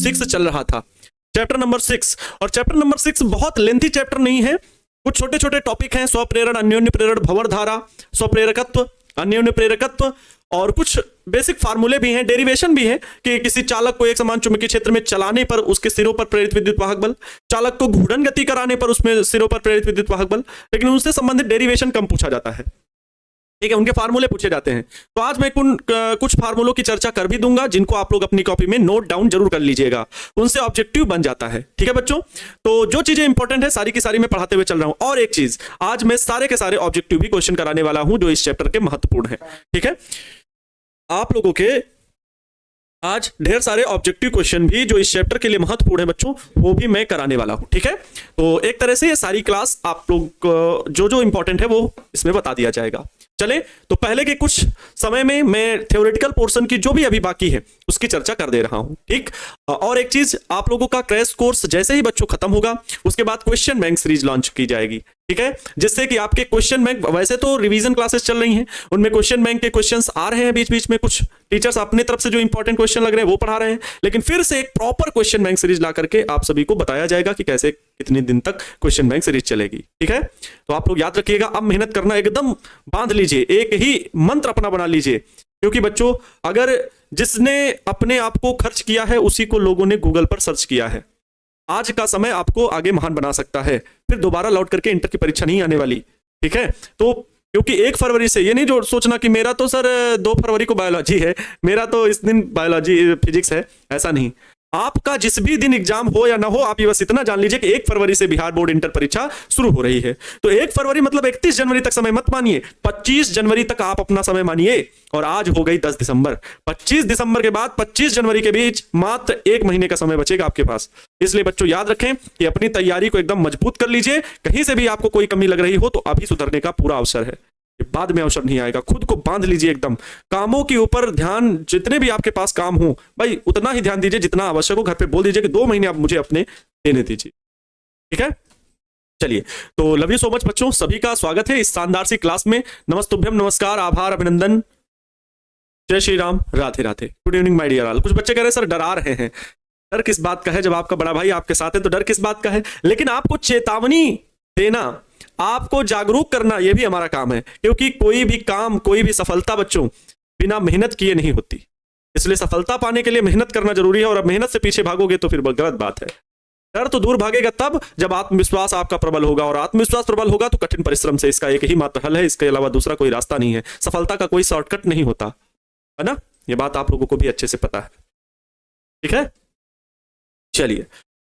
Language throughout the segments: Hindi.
6 चल रहा था, चैप्टर नंबर 6। और चैप्टर नंबर 6 बहुत लेंथी चैप्टर नहीं है, कुछ छोटे छोटे टॉपिक हैं, स्वप्रेरण, अन्योन्य प्रेरण, भंवर धारा, स्वप्रेरकत्व, अन्योन्य प्रेरकत्व, और कुछ बेसिक फार्मूले भी हैं, डेरिवेशन भी है कि किसी चालक को एक समान चुंबकीय क्षेत्र में चलाने पर उसके सिरों पर प्रेरित विद्युत वाहक बल, चालक को घूर्णन गति कराने पर उसमें सिरों पर प्रेरित विद्युत वाहक बल, लेकिन उनसे संबंधित डेरिवेशन कम पूछा जाता है, ठीक है, उनके फार्मूले पूछे जाते हैं। तो आज मैं कुछ फार्मूलों की चर्चा कर भी दूंगा, जिनको आप लोग अपनी कॉपी में नोट डाउन जरूर कर लीजिएगा, उनसे ऑब्जेक्टिव बन जाता है, ठीक है बच्चों। तो जो चीजें इंपॉर्टेंट है सारी की सारी मैं पढ़ाते हुए चल रहा हूं। और एक चीज, आज मैं सारे के सारे ऑब्जेक्टिव भी क्वेश्चन कराने वाला हूं जो इस चैप्टर के महत्वपूर्ण है, ठीक है। आप लोगों के आज ढेर सारे ऑब्जेक्टिव क्वेश्चन भी जो इस चैप्टर के लिए महत्वपूर्ण है बच्चों, वो भी मैं कराने वाला हूं, ठीक है। तो एक तरह से ये सारी क्लास आप लोग जो जो इंपॉर्टेंट है वो इसमें बता दिया जाएगा। चले तो पहले के कुछ समय में मैं थ्योरेटिकल पोर्शन की जो भी अभी बाकी है उसकी चर्चा कर दे रहा हूं, ठीक। और एक चीज, आप लोगों का क्रैश कोर्स जैसे ही बच्चों खत्म होगा उसके बाद क्वेश्चन बैंक सीरीज लॉन्च की जाएगी, ठीक है, जिससे कि आपके क्वेश्चन बैंक, वैसे तो रिवीजन क्लासेस चल रही हैं, उनमें क्वेश्चन बैंक के क्वेश्चंस आ रहे हैं बीच बीच में, कुछ टीचर्स अपनी तरफ से जो इंपॉर्टेंट क्वेश्चन लग रहे हैं वो पढ़ा रहे हैं, लेकिन फिर से एक प्रॉपर क्वेश्चन बैंक सीरीज ला करके आप सभी को बताया जाएगा कि कैसे कितने दिन तक क्वेश्चन बैंक सीरीज चलेगी, ठीक है। तो आप लोग याद रखिएगा, अब मेहनत करना एकदम बांध लीजिए, एक ही मंत्र अपना बना लीजिए, क्योंकि बच्चों अगर जिसने अपने आप को खर्च किया है उसी को लोगों ने गूगल पर सर्च किया है। आज का समय आपको आगे महान बना सकता है, फिर दोबारा लौट करके इंटर की परीक्षा नहीं आने वाली, ठीक है। तो क्योंकि 1 फरवरी से, ये नहीं जो सोचना कि मेरा तो सर 2 फरवरी को बायोलॉजी है, मेरा तो इस दिन बायोलॉजी फिजिक्स है, ऐसा नहीं। आपका जिस भी दिन एग्जाम हो या ना हो, आप ये बस इतना जान लीजिए कि 1 फरवरी से बिहार बोर्ड इंटर परीक्षा शुरू हो रही है। तो 1 फरवरी मतलब 31 जनवरी तक समय मत मानिए, 25 जनवरी तक आप अपना समय मानिए। और आज हो गई 10 दिसंबर, 25 दिसंबर के बाद 25 जनवरी के बीच मात्र 1 महीने का समय बचेगा आपके पास। इसलिए बच्चों याद रखें कि अपनी तैयारी को एकदम मजबूत कर लीजिए, कहीं से भी आपको कोई कमी लग रही हो तो अभी सुधरने का पूरा अवसर है, बाद में अवसर नहीं आएगा। खुद को बांध लीजिए एकदम, कामों के ऊपर ध्यान, जितने भी आपके पास काम हो भाई उतना ही ध्यान दीजिए जितना आवश्यक हो। घर पे बोल दीजिए कि 2 महीने आप मुझे अपने देने दीजिए, ठीक है। चलिए, तो लव यू सो मच बच्चों, सभी का स्वागत है इस शानदार सी क्लास में। नमस्तुभ्यम, नमस्कार, आभार, अभिनंदन, जय Shri Ram, Radhe Radhe, good evening my dear all. कुछ बच्चे कह रहे हैं सर डरा रहे हैं, डर किस बात का है, जब आपका बड़ा भाई आपके साथ है तो डर किस बात का है। लेकिन आपको चेतावनी देना, आपको जागरूक करना, यह भी हमारा काम है, क्योंकि कोई भी काम, कोई भी सफलता बच्चों बिना मेहनत किए नहीं होती। इसलिए सफलता पाने के लिए मेहनत करना जरूरी है, और अब मेहनत से पीछे भागोगे तो फिर गलत बात है। डर तो दूर भागेगा तब जब आत्मविश्वास आपका प्रबल होगा, और आत्मविश्वास प्रबल होगा तो कठिन परिश्रम से, इसका एक ही मात्र हल है, इसके अलावा दूसरा कोई रास्ता नहीं है। सफलता का कोई शॉर्टकट नहीं होता है ना, ये बात आप लोगों को भी अच्छे से पता है, ठीक है। चलिए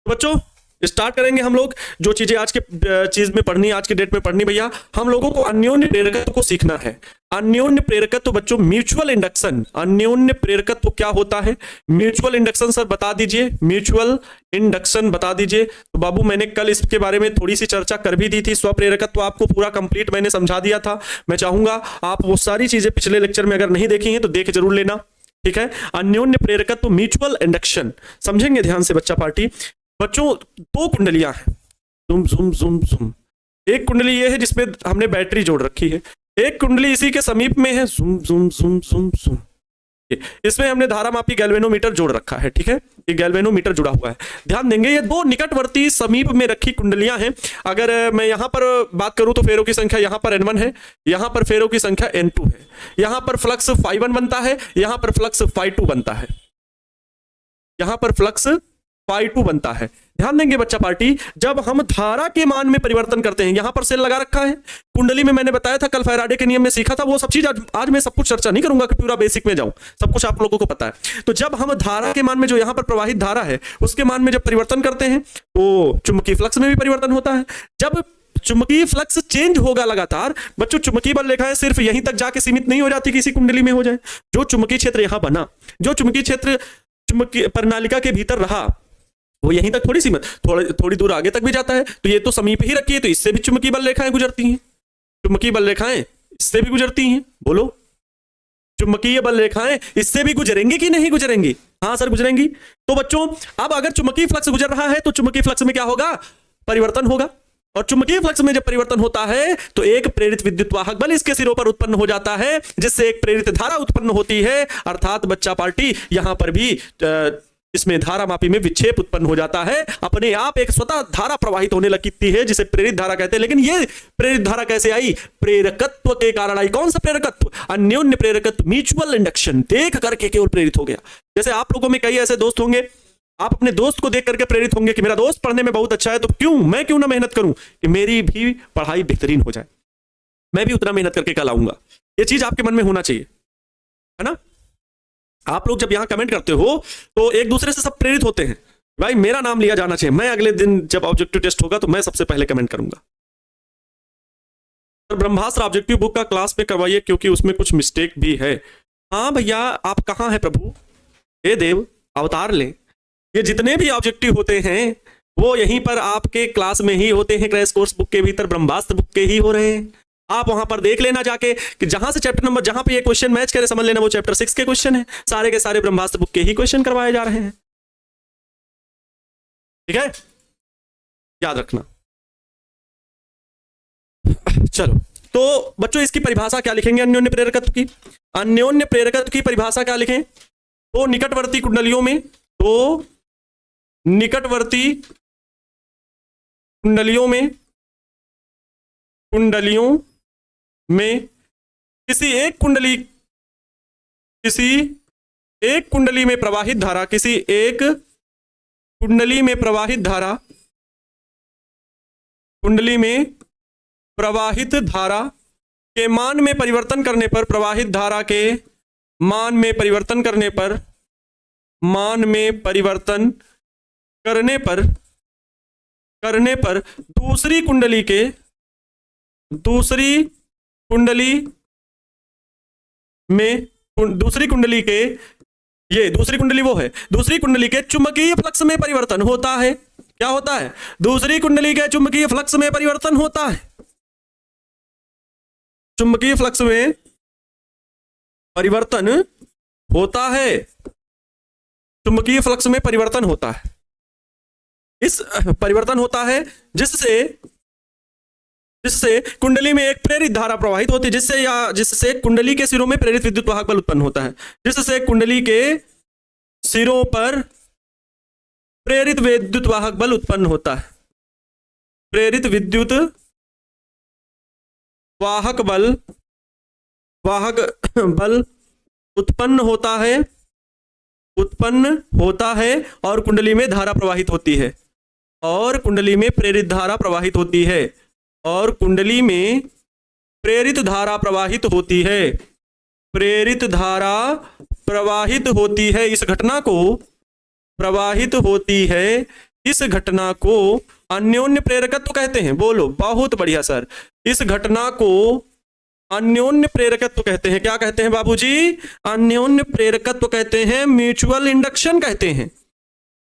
बच्चों स्टार्ट करेंगे हम लोग। जो चीजें आज के चीज में पढ़नी, आज के डेट में पढ़नी भैया, हम लोगों को अन्योन्य प्रेरकत्व को सीखना है। अन्योन्य प्रेरकत्व बच्चों, म्यूचुअल इंडक्शन, अन्योन्य प्रेरकत्व क्या होता है, म्यूचुअल इंडक्शन सर बता दीजिए, म्यूचुअल इंडक्शन बता दीजिए। तो बाबू मैंने कल इसके बारे में थोड़ी सी चर्चा कर भी दी थी, स्वप्रेरकत्व आपको पूरा कंप्लीट मैंने समझा दिया था। मैं चाहूंगा आप वो सारी चीजें पिछले लेक्चर में अगर नहीं देखी हैं तो देख जरूर लेना, ठीक है। अन्योन्य प्रेरकत्व, म्यूचुअल इंडक्शन समझेंगे ध्यान से बच्चा पार्टी। बच्चों 2 कुंडलियां हैं, जुम जुम जुम जुम। एक कुंडली ये है जिसमें हमने बैटरी जोड़ रखी है, एक कुंडली इसी के समीप में है, जुम जुम जुम जुम जुम। इसमें हमने धारामापी गैल्वेनोमीटर जोड़ रखा है, ठीक है, ये गैल्वेनोमीटर जुड़ा हुआ है। ध्यान देंगे ये 2 निकटवर्ती समीप में रखी कुंडलियां हैं। अगर मैं यहां पर बात करूं तो फेरों की संख्या यहां पर N1 है, यहां पर फेरों की संख्या N2 है, यहां पर फ्लक्स φ1 बनता है, यहां पर फ्लक्स φ2 बनता है, यहां पर फ्लक्स φ2 बनता है। ध्यान देंगे बच्चा पार्टी, जब हम धारा के मान में परिवर्तन करते हैं, यहां पर सेल लगा रखा है कुंडली में, मैंने बताया था कल फैराडे के नियम में सीखा था, वो सब चीज आज मैं सब कुछ चर्चा नहीं करूंगा कि पूरा बेसिक में जाऊं, सब कुछ आप लोगों को पता है। तो जब हम धारा के मान में, जो यहां पर प्रवाहित धारा है उसके मान में जब परिवर्तन करते हैं तो चुंबकीय फ्लक्स में भी परिवर्तन होता है। जब चुंबकीय फ्लक्स चेंज होगा लगातार बच्चों, चुंबकीय बल रेखाएं सिर्फ यहीं तक जाके सीमित नहीं हो जाती किसी कुंडली में हो जाए। जो चुंबकीय क्षेत्र यहां बना, जो चुंबकीय क्षेत्र चुंबकीय प्रणालिका के भीतर रहा, वो यहीं तक थोड़ी सीमित, थोड़ी दूर आगे तक भी जाता है। तो ये तो समीप ही रखी है, तो इससे भी चुंबकीय बल रेखाएं गुजरती हैं, चुंबकीय बल रेखाएं इससे भी गुजरती हैं। बोलो, चुंबकीय बल रेखाएं इससे भी गुजरेंगी कि नहीं गुजरेंगी? हाँ सर गुजरेंगी। तो बच्चों अब अगर चुंबकीय फ्लक्स गुजर रहा है तो चुंबकीय फ्लक्स में क्या होगा, परिवर्तन होगा, और चुंबकीय फ्लक्स में जब परिवर्तन होता है तो एक प्रेरित विद्युत वाहक बल इसके सिरों पर उत्पन्न हो जाता है, जिससे एक प्रेरित धारा उत्पन्न होती है। अर्थात बच्चा पार्टी यहां पर भी इसमें धारा मापी में विक्षेप उत्पन्न हो जाता है, अपने आप एक स्वतः धारा प्रवाहित होने लगती है जिसे प्रेरित धारा कहते हैं। लेकिन ये प्रेरित धारा कैसे आई? प्रेरकत्व के कारण आई। कौन सा प्रेरकत्व? अन्योन्य प्रेरकत्व, म्यूचुअल इंडक्शन। देख करके केवल प्रेरित हो गया। जैसे आप लोगों में कई ऐसे दोस्त होंगे, आप अपने दोस्त को देख करके प्रेरित होंगे कि मेरा दोस्त पढ़ने में बहुत अच्छा है, तो मैं क्यों ना मेहनत करूं कि मेरी भी पढ़ाई बेहतरीन हो जाए, मैं भी उतना मेहनत करके कल आऊंगा। ये चीज आपके मन में होना चाहिए, है ना? आप लोग जब यहां कमेंट करते हो तो एक दूसरे से सब प्रेरित होते हैं, भाई मेरा नाम लिया जाना चाहिए, मैं अगले दिन जब ऑब्जेक्टिव टेस्ट होगा तो मैं सबसे पहले कमेंट करूंगा। ब्रह्मास्त्र ऑब्जेक्टिव बुक का क्लास में करवाइए क्योंकि उसमें कुछ मिस्टेक भी है। हाँ भैया, आप कहाँ हैं प्रभु? हे देव, अवतार लें। ये जितने भी ऑब्जेक्टिव होते हैं वो यहीं पर आपके क्लास में ही होते हैं, क्रैश कोर्स बुक के भीतर ब्रह्मास्त्र बुक के ही हो रहे हैं। आप वहां पर देख लेना जाके कि जहां से चैप्टर नंबर, जहां पे ये क्वेश्चन मैच करे, समझ लेना वो चैप्टर 6 के क्वेश्चन है। सारे के सारे ब्रह्मास्त्र बुक के ही क्वेश्चन करवाए जा रहे हैं। ठीक है, याद रखना। चलो, तो बच्चों इसकी परिभाषा क्या लिखेंगे अन्योन्य प्रेरकत्व की? अन्योन्य प्रेरकत्व की परिभाषा क्या लिखें? तो निकटवर्ती कुंडलियों में, निकटवर्ती कुंडलियों में किसी एक कुंडली में प्रवाहित धारा, किसी एक कुंडली में प्रवाहित धारा के मान में परिवर्तन करने पर, प्रवाहित धारा के मान में परिवर्तन करने पर दूसरी कुंडली के चुंबकीय फ्लक्स में परिवर्तन होता है। क्या होता है? दूसरी कुंडली के चुंबकीय फ्लक्स में परिवर्तन होता है। चुंबकीय फ्लक्स में परिवर्तन होता है। चुंबकीय फ्लक्स में परिवर्तन होता है। इस परिवर्तन होता है जिससे कुंडली में एक प्रेरित धारा प्रवाहित होती है, जिससे कुंडली के सिरों में प्रेरित विद्युत वाहक बल उत्पन्न होता है, जिससे कुंडली के सिरों पर प्रेरित विद्युत वाहक बल उत्पन्न होता है। प्रेरित विद्युत वाहक बल उत्पन्न होता है और कुंडली में धारा प्रवाहित होती है, और कुंडली में प्रेरित धारा प्रवाहित होती है, और कुंडली में प्रेरित धारा प्रवाहित होती है, प्रेरित धारा प्रवाहित होती है। इस घटना को प्रवाहित होती है, इस घटना को अन्योन्य प्रेरकत्व कहते हैं। बोलो, बहुत बढ़िया सर। इस घटना को अन्योन्य प्रेरकत्व कहते हैं। क्या कहते हैं बाबूजी? अन्योन्य प्रेरकत्व कहते हैं, म्यूचुअल इंडक्शन कहते हैं।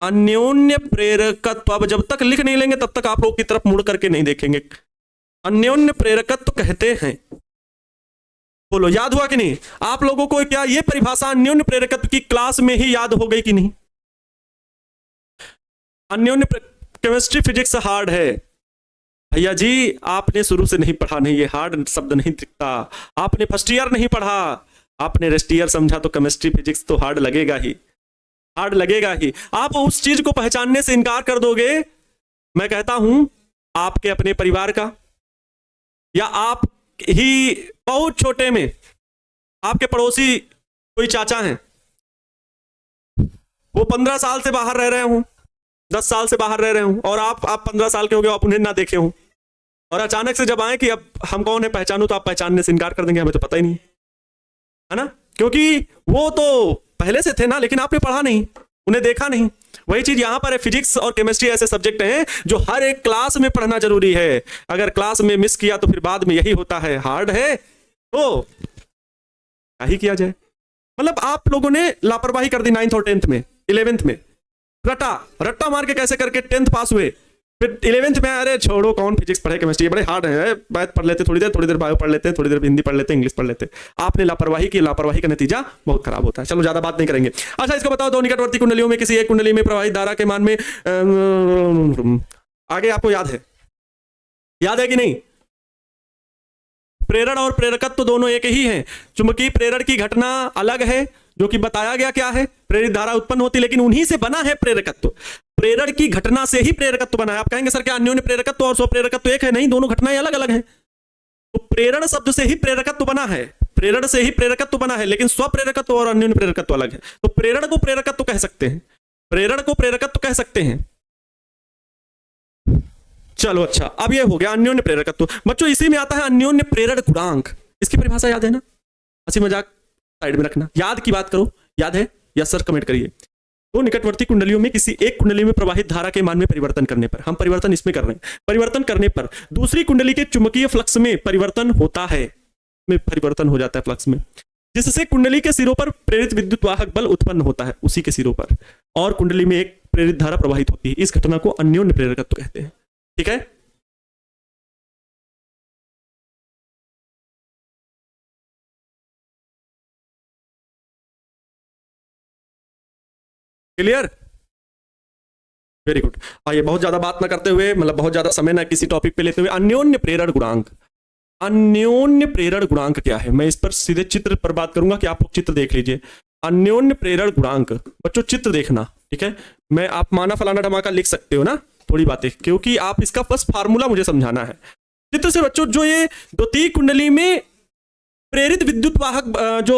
अन्योन्य प्रेरकत्व। अब जब तक लिख नहीं लेंगे तब तक आप लोग की तरफ मुड़ करके नहीं देखेंगे। अन्योन्य प्रेरकत्व कहते हैं। बोलो, याद हुआ कि नहीं? आप लोगों को क्या ये परिभाषा अन्योन्य प्रेरकत्व की क्लास में ही याद हो गई कि नहीं? अन्योन्य केमिस्ट्री फिजिक्स हार्ड है भैया जी, आपने शुरू से नहीं पढ़ा, नहीं, ये हार्ड शब्द नहीं दिखता। आपने फर्स्ट ईयर नहीं पढ़ा, आपने रेस्ट ईयर समझा, तो केमिस्ट्री फिजिक्स तो हार्ड लगेगा ही, हार्ड लगेगा ही। आप उस चीज को पहचानने से इनकार कर दोगे, मैं कहता हूं आपके अपने परिवार का, या आप ही बहुत छोटे में आपके पड़ोसी कोई चाचा हैं, वो 15 साल से बाहर रह रहे हूं, 10 साल से बाहर रह रहे हूं, और आप 15 साल के हो गए, आप उन्हें ना देखे हो, और अचानक से जब आए कि अब हम कौन है पहचानू, तो आप पहचानने से इनकार कर देंगे, हमें तो पता ही नहीं है ना, क्योंकि वो तो पहले से थे ना, लेकिन आपने पढ़ा नहीं, उन्हें देखा नहीं। वही चीज यहां पर है। फिजिक्स और केमिस्ट्री ऐसे सब्जेक्ट हैं जो हर एक क्लास में पढ़ना जरूरी है। अगर क्लास में मिस किया तो फिर बाद में यही होता है, हार्ड है तो क्या ही किया जाए। मतलब आप लोगों ने लापरवाही कर दी 9th और 10th में, 11th में रट्टा मार के कैसे करके 10th पास हुए, फिर 11th में अरे छोड़ो, कौन फिजिक्स पढ़े, केमिस्ट्री ये बड़े हार्ड है, मैथ पढ़ लेते थोड़ी देर बायो पढ़ लेते हैं, थोड़ी देर हिंदी पढ़ लेते हैं, इंग्लिश पढ़ लेते हैं। आपने लापरवाही की, लापरवाही का नतीजा बहुत खराब होता है। चलो ज्यादा बात नहीं करेंगे। अच्छा, इसको बताओ, दो निकटवर्ती कुंडलियों में किसी एक कुंडली में प्रवाहित धारा के मान में आगे आपको याद है कि नहीं? प्रेरण और प्रेरकत्व दोनों एक ही हैं। चुंबकीय प्रेरण की घटना अलग है, जो कि बताया गया क्या है, प्रेरित धारा उत्पन्न होती, लेकिन उन्हीं से बना है प्रेरकत्व। प्रेरण की घटना से ही प्रेरकत्व बना है। आप कहेंगे सर क्या अन्योन्य प्रेरकत्व और स्वप्रेरकत्व एक है? नहीं, दोनों घटनाएं अलग अलग हैं। तो प्रेरण शब्द से ही प्रेरकत्व बना है, प्रेरण से ही प्रेरकत्व बना है, लेकिन स्वप्रेरकत्व और अन्योन्य प्रेरकत्व अलग है। तो प्रेरण को प्रेरकत्व कह सकते हैं, प्रेरण को प्रेरकत्व कह सकते हैं। चलो अच्छा, अब ये हो गया अन्योन्य प्रेरकत्व। बच्चों इसी में आता है अन्योन्य प्रेरण गुणांक। इसकी परिभाषा याद है ना? हंसी मजाक साइड में रखना, याद की बात करो। याद है? यस सर कमेंट करिए। दो निकटवर्ती कुंडलियों में किसी एक कुंडली में प्रवाहित धारा के मान में परिवर्तन करने पर, हम परिवर्तन इसमें कर रहे हैं, परिवर्तन करने पर दूसरी कुंडली के चुंबकीय फ्लक्स में परिवर्तन होता है, में परिवर्तन हो जाता है फ्लक्स में, जिससे कुंडली के सिरों पर प्रेरित विद्युत वाहक बल उत्पन्न होता है, उसी के सिरों पर, और कुंडली में एक प्रेरित धारा प्रवाहित होती है। इस घटना को अन्योन्य प्रेरकत्व कहते हैं। ठीक है, क्लियर, वेरी गुड। आइए बहुत ज्यादा बात ना करते हुए, मतलब बहुत ज्यादा समय ना किसी टॉपिक पे लेते हुए, अन्योन्य प्रेरण गुणांक। अन्योन्य प्रेरण गुणांक क्या है? मैं इस पर सीधे चित्र पर बात करूंगा कि आप लोग चित्र देख लीजिए। अन्योन्य प्रेरण गुणांक, बच्चों चित्र देखना, ठीक है? मैं आप माना फलाना धमाका लिख सकते हो ना थोड़ी बातें, क्योंकि आप इसका फर्स्ट फार्मूला मुझे समझाना है चित्र से। बच्चों जो ये द्वितीय कुंडली में प्रेरित विद्युत वाहक जो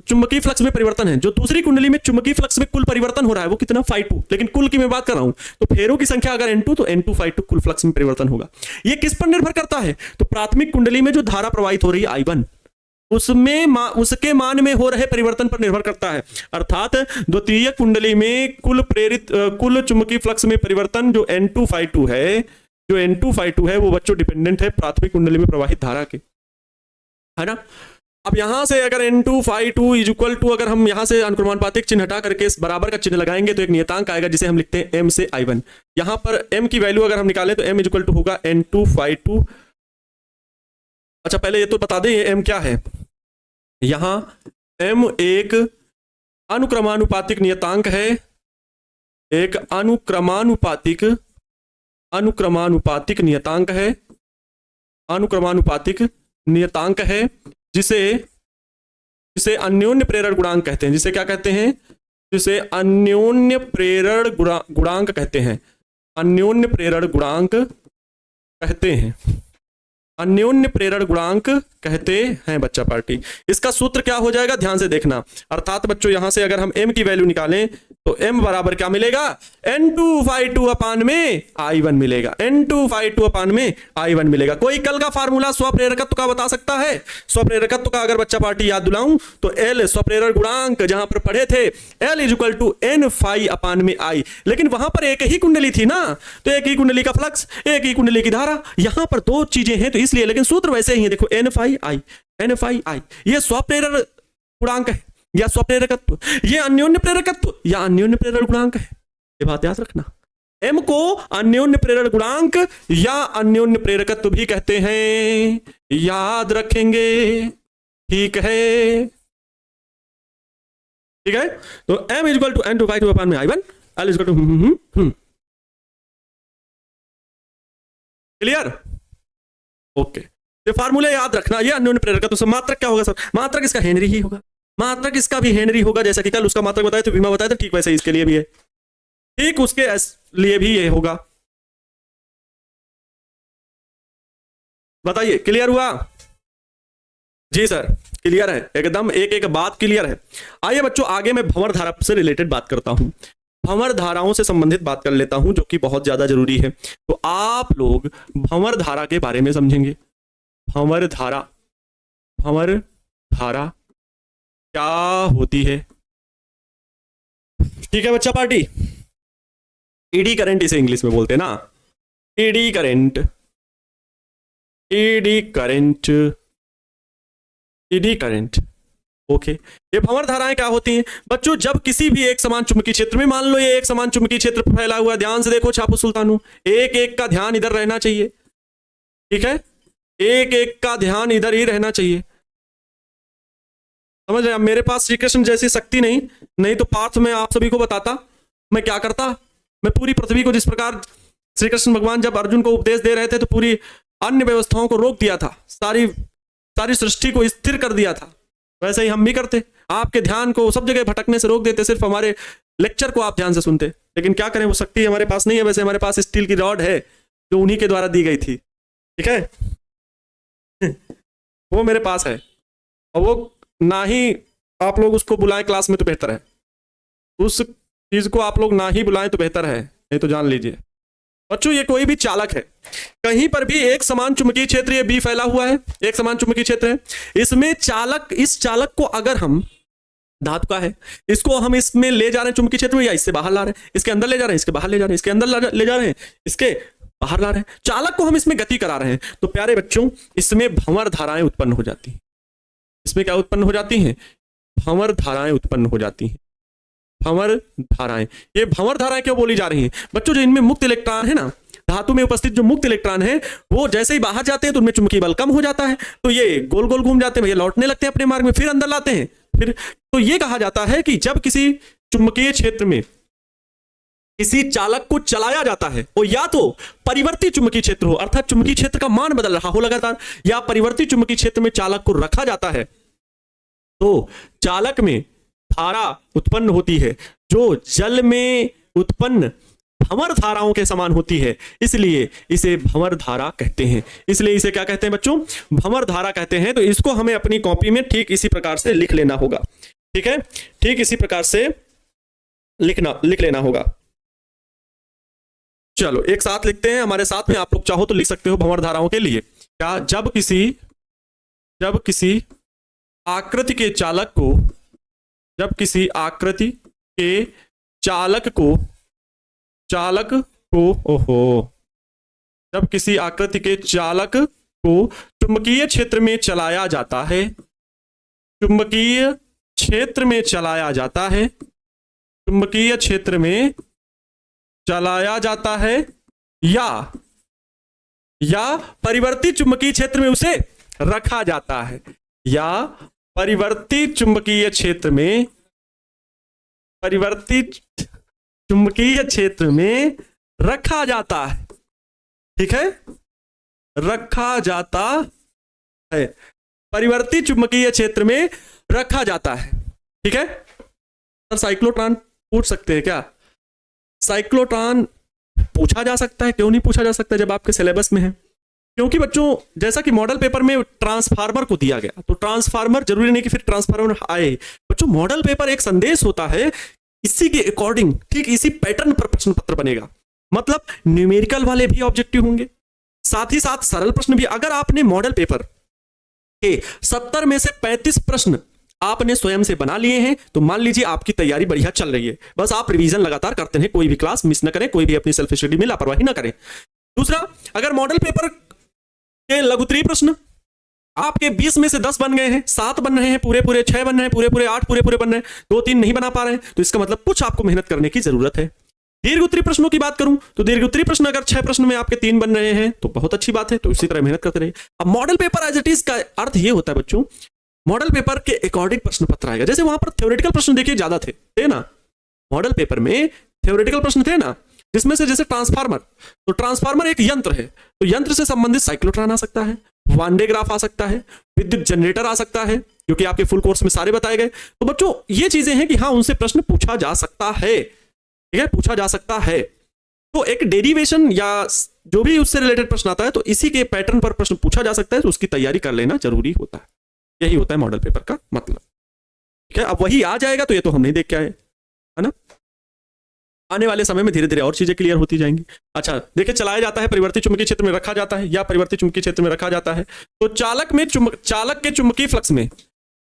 चुंबकीय फ्लक्स में परिवर्तन है, जो दूसरी कुंडली में चुंबकीय फ्लक्स में कुल परिवर्तन हो रहा है वो कितना, φ2, लेकिन कुल की मैं बात कर रहा हूं, तो फेरों की संख्या अगर n2 तो n2 φ2 कुल फ्लक्स में परिवर्तन होगा। ये किस पर निर्भर करता है? तो प्राथमिक कुंडली में जो धारा प्रवाहित हो रही है I1, उसमें उसके मान में हो रहे परिवर्तन पर निर्भर करता है। अर्थात द्वितीय कुंडली में कुल चुंबकीय फ्लक्स में परिवर्तन जो n2 φ2 है, जो n2 φ2 है वो बच्चों डिपेंडेंट है प्राथमिक कुंडली में प्रवाहित धारा के, है ना? अब यहां से अगर n2 φ2 इज इक्वल टू, अगर हम यहां से अनुक्रमानुपातिक चिन्ह हटा करके इस बराबर का चिन्ह लगाएंगे तो एक नियतांक आएगा जिसे हम लिखते हैं m से I1। यहां पर m की वैल्यू अगर हम निकालें तो m इज इक्वल टू होगा n2 φ2। अच्छा पहले ये तो बता दें ये m क्या है। यहां m एक अनुक्रमानुपातिक नियतांक है, एक अनुक्रमानुपातिक नियतांक है, अनुक्रमानुपातिक नियतांक है, जिसे अन्योन्य प्रेरण गुणांक कहते हैं। जिसे क्या कहते हैं? जिसे अन्योन्य प्रेरण गुणांक कहते हैं, अन्योन्य प्रेरण गुणांक कहते हैं, अन्योन्य प्रेरण गुणांक कहते हैं बच्चा पार्टी। इसका सूत्र क्या हो जाएगा ध्यान से देखना। अर्थात बच्चों यहां से अगर हम m की वैल्यू निकालें तो m बराबर क्या मिलेगा, n2 φ2 अपान में I1 मिलेगा, n2 φ2 अपान में I1 मिलेगा। कोई कल का फार्मूला स्वप्रेरकत्व का बता सकता है? स्वप्रेरकत्व का अगर बच्चा पार्टी याद दिलाऊं तो L स्वप्रेरण गुणांक जहां पर पढ़े थे L is equal to n φ upon में I, लेकिन वहां पर एक ही कुंडली थी ना, तो एक ही कुंडली का फ्लक्स, एक ही कुंडली की धारा, यहां पर दो चीजें हैं तो इसलिए, लेकिन सूत्र वैसे ही है। देखो n φ I, ये स्वप्रेरण गुणांक है या स्वप्रेरकत्व, ये अन्योन्य प्रेरकत्व या अन्योन्य प्रेरण गुणांक है। ये बात याद रखना, m को अन्योन्य प्रेरण गुणांक या अन्योन्य प्रेरकत्व भी कहते हैं, याद रखेंगे, ठीक है? ठीक है, तो m is equal to n2 φ2 upon में I1, L is equal to clear, okay. ये फार्मूले याद रखना, ये अन्योन्य प्रेरकत्व। तो मात्रक क्या होगा सर? मात्रक इसका हेनरी ही होगा, मात्रक इसका भी हेनरी होगा, जैसा कि कल उसका मात्रक बताया तो विमा बताया था, ठीक वैसे इसके लिए भी है, ठीक उसके लिए भी ये होगा। बताइए क्लियर हुआ? जी सर क्लियर है, एकदम एक एक बात क्लियर है। आइए बच्चों आगे मैं भंवर धारा से रिलेटेड बात करता हूं, भंवर धाराओं से संबंधित बात कर लेता हूं जो कि बहुत ज्यादा जरूरी है। तो आप लोग भंवर धारा के बारे में समझेंगे। भंवर धारा, भंवर धारा क्या होती है? ठीक है बच्चा पार्टी, ईडी करंट इसे इंग्लिश में बोलते हैं ना, eddy current, eddy current, eddy current, okay. ये भंवर धाराएं क्या होती हैं बच्चों? जब किसी भी एक समान चुंबकीय क्षेत्र में, मान लो ये एक समान चुंबकीय क्षेत्र फैला हुआ है, ध्यान से देखो छापो सुल्तानों, एक एक का ध्यान इधर रहना चाहिए, ठीक है? एक एक का ध्यान इधर ही रहना चाहिए, समझ रहे? मेरे पास श्री कृष्ण जैसी शक्ति नहीं तो पार्थ में आप सभी को बताता, मैं क्या करता, मैं पूरी पृथ्वी को, जिस प्रकार श्री कृष्ण भगवान जब अर्जुन को उपदेश दे रहे थे तो पूरी अन्य व्यवस्थाओं को रोक दिया था, सारी सृष्टि को स्थिर कर दिया था, वैसे ही हम भी करते, आपके ध्यान को सब जगह भटकने से रोक देते, सिर्फ हमारे लेक्चर को आप ध्यान से सुनते। लेकिन क्या करें, वो शक्ति हमारे पास नहीं है। वैसे हमारे पास स्टील की रॉड है जो उन्हीं के द्वारा दी गई थी, ठीक है वो मेरे पास है, और वो ना ही आप लोग उसको बुलाएं क्लास में तो बेहतर है, उस चीज को आप लोग ना ही बुलाएं तो बेहतर है, नहीं तो जान लीजिए बच्चों ये कोई भी चालक है, कहीं पर भी एक समान चुंबकीय क्षेत्र ये बी फैला हुआ है, एक समान चुंबकीय क्षेत्र है, इसमें चालक, इस चालक को अगर हम धातु का है, इसको हम इसमें ले जा रहे हैं चुंबकीय क्षेत्र में, या इससे बाहर ला रहे हैं, इसके अंदर ले जा रहे हैं, इसके बाहर ले जा रहे हैं, इसके अंदर ले जा रहे हैं, इसके बाहर ला रहे हैं, चालक को हम इसमें गति करा रहे हैं, तो प्यारे बच्चों इसमें भंवर धाराएं उत्पन्न हो जाती हैं। इसमें क्या उत्पन्न हो जाती हैं? भंवर धाराएं उत्पन्न हो जाती हैं। भंवर धाराएं, ये भंवर धाराएं क्यों बोली जा रही हैं बच्चों? जो इनमें मुक्त इलेक्ट्रॉन है ना, धातु में उपस्थित जो मुक्त इलेक्ट्रॉन है, वो जैसे ही बाहर जाते हैं तो उनमें चुंबकीय बल कम हो जाता है, तो ये गोल गोल घूम जाते हैं, भैया लौटने लगते हैं अपने मार्ग में, फिर अंदर लाते हैं, फिर तो ये कहा जाता है कि जब किसी चुंबकीय क्षेत्र में किसी चालक को चलाया जाता है, वो या तो परिवर्ती चुंबकीय क्षेत्र हो, अर्थात चुंबकीय क्षेत्र का मान बदल रहा हो लगातार, या परिवर्ती चुंबकीय क्षेत्र में चालक को रखा जाता है, तो चालक में धारा उत्पन्न होती है जो जल में उत्पन्न भंवर धाराओं के समान होती है, इसलिए इसे भंवर धारा कहते हैं। इसलिए इसे क्या कहते हैं बच्चों? भंवर धारा कहते हैं। तो इसको हमें अपनी कॉपी में ठीक इसी प्रकार से लिख लेना होगा, ठीक है, ठीक इसी प्रकार से लिख लेना होगा। चलो एक साथ लिखते हैं, हमारे साथ में आप लोग चाहो तो लिख सकते हो भंवर धाराओं के लिए। क्या? जब किसी आकृति के चालक को, जब किसी आकृति के चालक को जब किसी आकृति के चालक को चुंबकीय क्षेत्र में चलाया जाता है, चुंबकीय क्षेत्र में चलाया जाता है, चुंबकीय क्षेत्र में चलाया जाता है, या परिवर्ती चुंबकीय क्षेत्र में उसे रखा जाता है, या परिवर्ती चुंबकीय क्षेत्र में, परिवर्ती चुंबकीय क्षेत्र में रखा जाता है, ठीक है, रखा जाता है, परिवर्ती चुंबकीय क्षेत्र में रखा जाता है, ठीक है। सर साइक्लोट्रॉन पूछ सकते हैं क्या? साइक्लोट्रॉन पूछा जा सकता है, क्यों नहीं पूछा जा सकता जब आपके सिलेबस में है? क्योंकि बच्चों जैसा कि मॉडल पेपर में ट्रांसफार्मर को दिया गया, तो ट्रांसफार्मर जरूरी नहीं कि फिर ट्रांसफार्मर आए बच्चों, मॉडल पेपर एक संदेश होता है, इसी के अकॉर्डिंग ठीक इसी पैटर्न पर प्रश्न पत्र बनेगा। मतलब न्यूमेरिकल वाले भी ऑब्जेक्टिव होंगे, साथ ही साथ सरल प्रश्न भी। अगर आपने मॉडल पेपर के 70 में से 35 प्रश्न आपने स्वयं से बना लिए हैं, तो मान लीजिए आपकी तैयारी बढ़िया चल रही है, बस आप रिवीजन लगातार करते हैं, कोई भी क्लास मिस न करें, कोई भी अपनी सेल्फ स्टडी में लापरवाही ना करें। दूसरा, अगर मॉडल पेपर के लघुत्तरीय प्रश्न आपके 20 में से 10 बन गए हैं, 7 बन रहे हैं पूरे, 6 बन रहे हैं पूरे, 8 पूरे बन रहे हैं, 2-3 नहीं बना पा रहे हैं, तो इसका मतलब कुछ आपको मेहनत करने की जरूरत है। दीर्घोत्तरीय प्रश्नों की बात करूं तो दीर्घोत्तरीय प्रश्न अगर 6 प्रश्न में आपके 3 बन रहे हैं तो बहुत अच्छी बात है, तो इसी तरह मेहनत करते रहिए। अब model paper as it is का अर्थ ये होता है बच्चों, मॉडल पेपर के अकॉर्डिंग प्रश्न पत्र आएगा। जैसे वहां पर थ्योरेटिकल प्रश्न देखिए ज्यादा थे ना, मॉडल पेपर में थ्योरेटिकल प्रश्न थे ना, जिसमें से जैसे ट्रांसफार्मर, तो ट्रांसफार्मर एक यंत्र है, तो यंत्र से संबंधित साइक्लोट्रॉन आ सकता है, वन डे ग्राफ आ सकता है, विद्युत जनरेटर आ सकता है, जो कि आपके फुल कोर्स में सारे बताए गए। तो बच्चों ये चीजें हैं कि हाँ उनसे प्रश्न पूछा जा सकता है, ठीक है, पूछा जा सकता है। तो एक डेरिवेशन या जो भी उससे रिलेटेड प्रश्न आता है, तो इसी के पैटर्न पर प्रश्न पूछा जा सकता है, तो उसकी तैयारी कर लेना जरूरी होता है। यही होता है मॉडल पेपर का मतलब, ठीक है। अब वही आ जाएगा तो ये तो हम नहीं देख के आए, है ना, आने वाले समय में धीरे धीरे और चीजें क्लियर होती जाएंगी। अच्छा देखिए, चलाया जाता है, परिवर्ती चुंबकीय क्षेत्र में रखा जाता है, या परिवर्ती चुंबकीय क्षेत्र में रखा जाता है, तो चालक के चुंबकीय फ्लक्स में,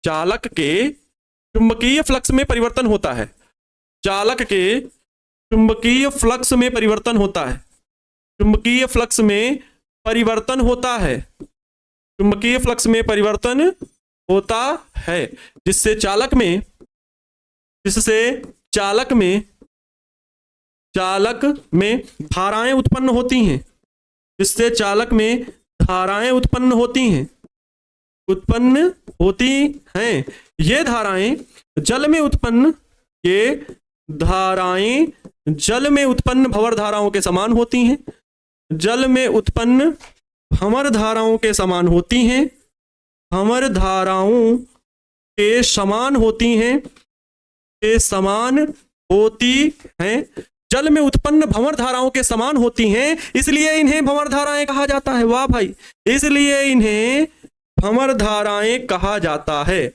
चालक के चुंबकीय फ्लक्स में परिवर्तन होता है, चालक के चुंबकीय फ्लक्स में परिवर्तन होता है, चुंबकीय फ्लक्स में परिवर्तन होता है, चुंबकीय फ्लक्स में परिवर्तन होता है, जिससे चालक में धाराएं उत्पन्न होती हैं, जिससे चालक में धाराएं उत्पन्न होती हैं। ये धाराएं जल में उत्पन्न भंवर धाराओं के समान होती हैं, जल में उत्पन्न भंवर धाराओं के समान होती हैं, भंवर धाराओं के समान होती हैं, के समान होती हैं, जल में उत्पन्न भंवर धाराओं के समान होती हैं, इसलिए इन्हें भंवर धाराएं कहा जाता है। वाह भाई, इसलिए इन्हें भंवर धाराएं कहा जाता है।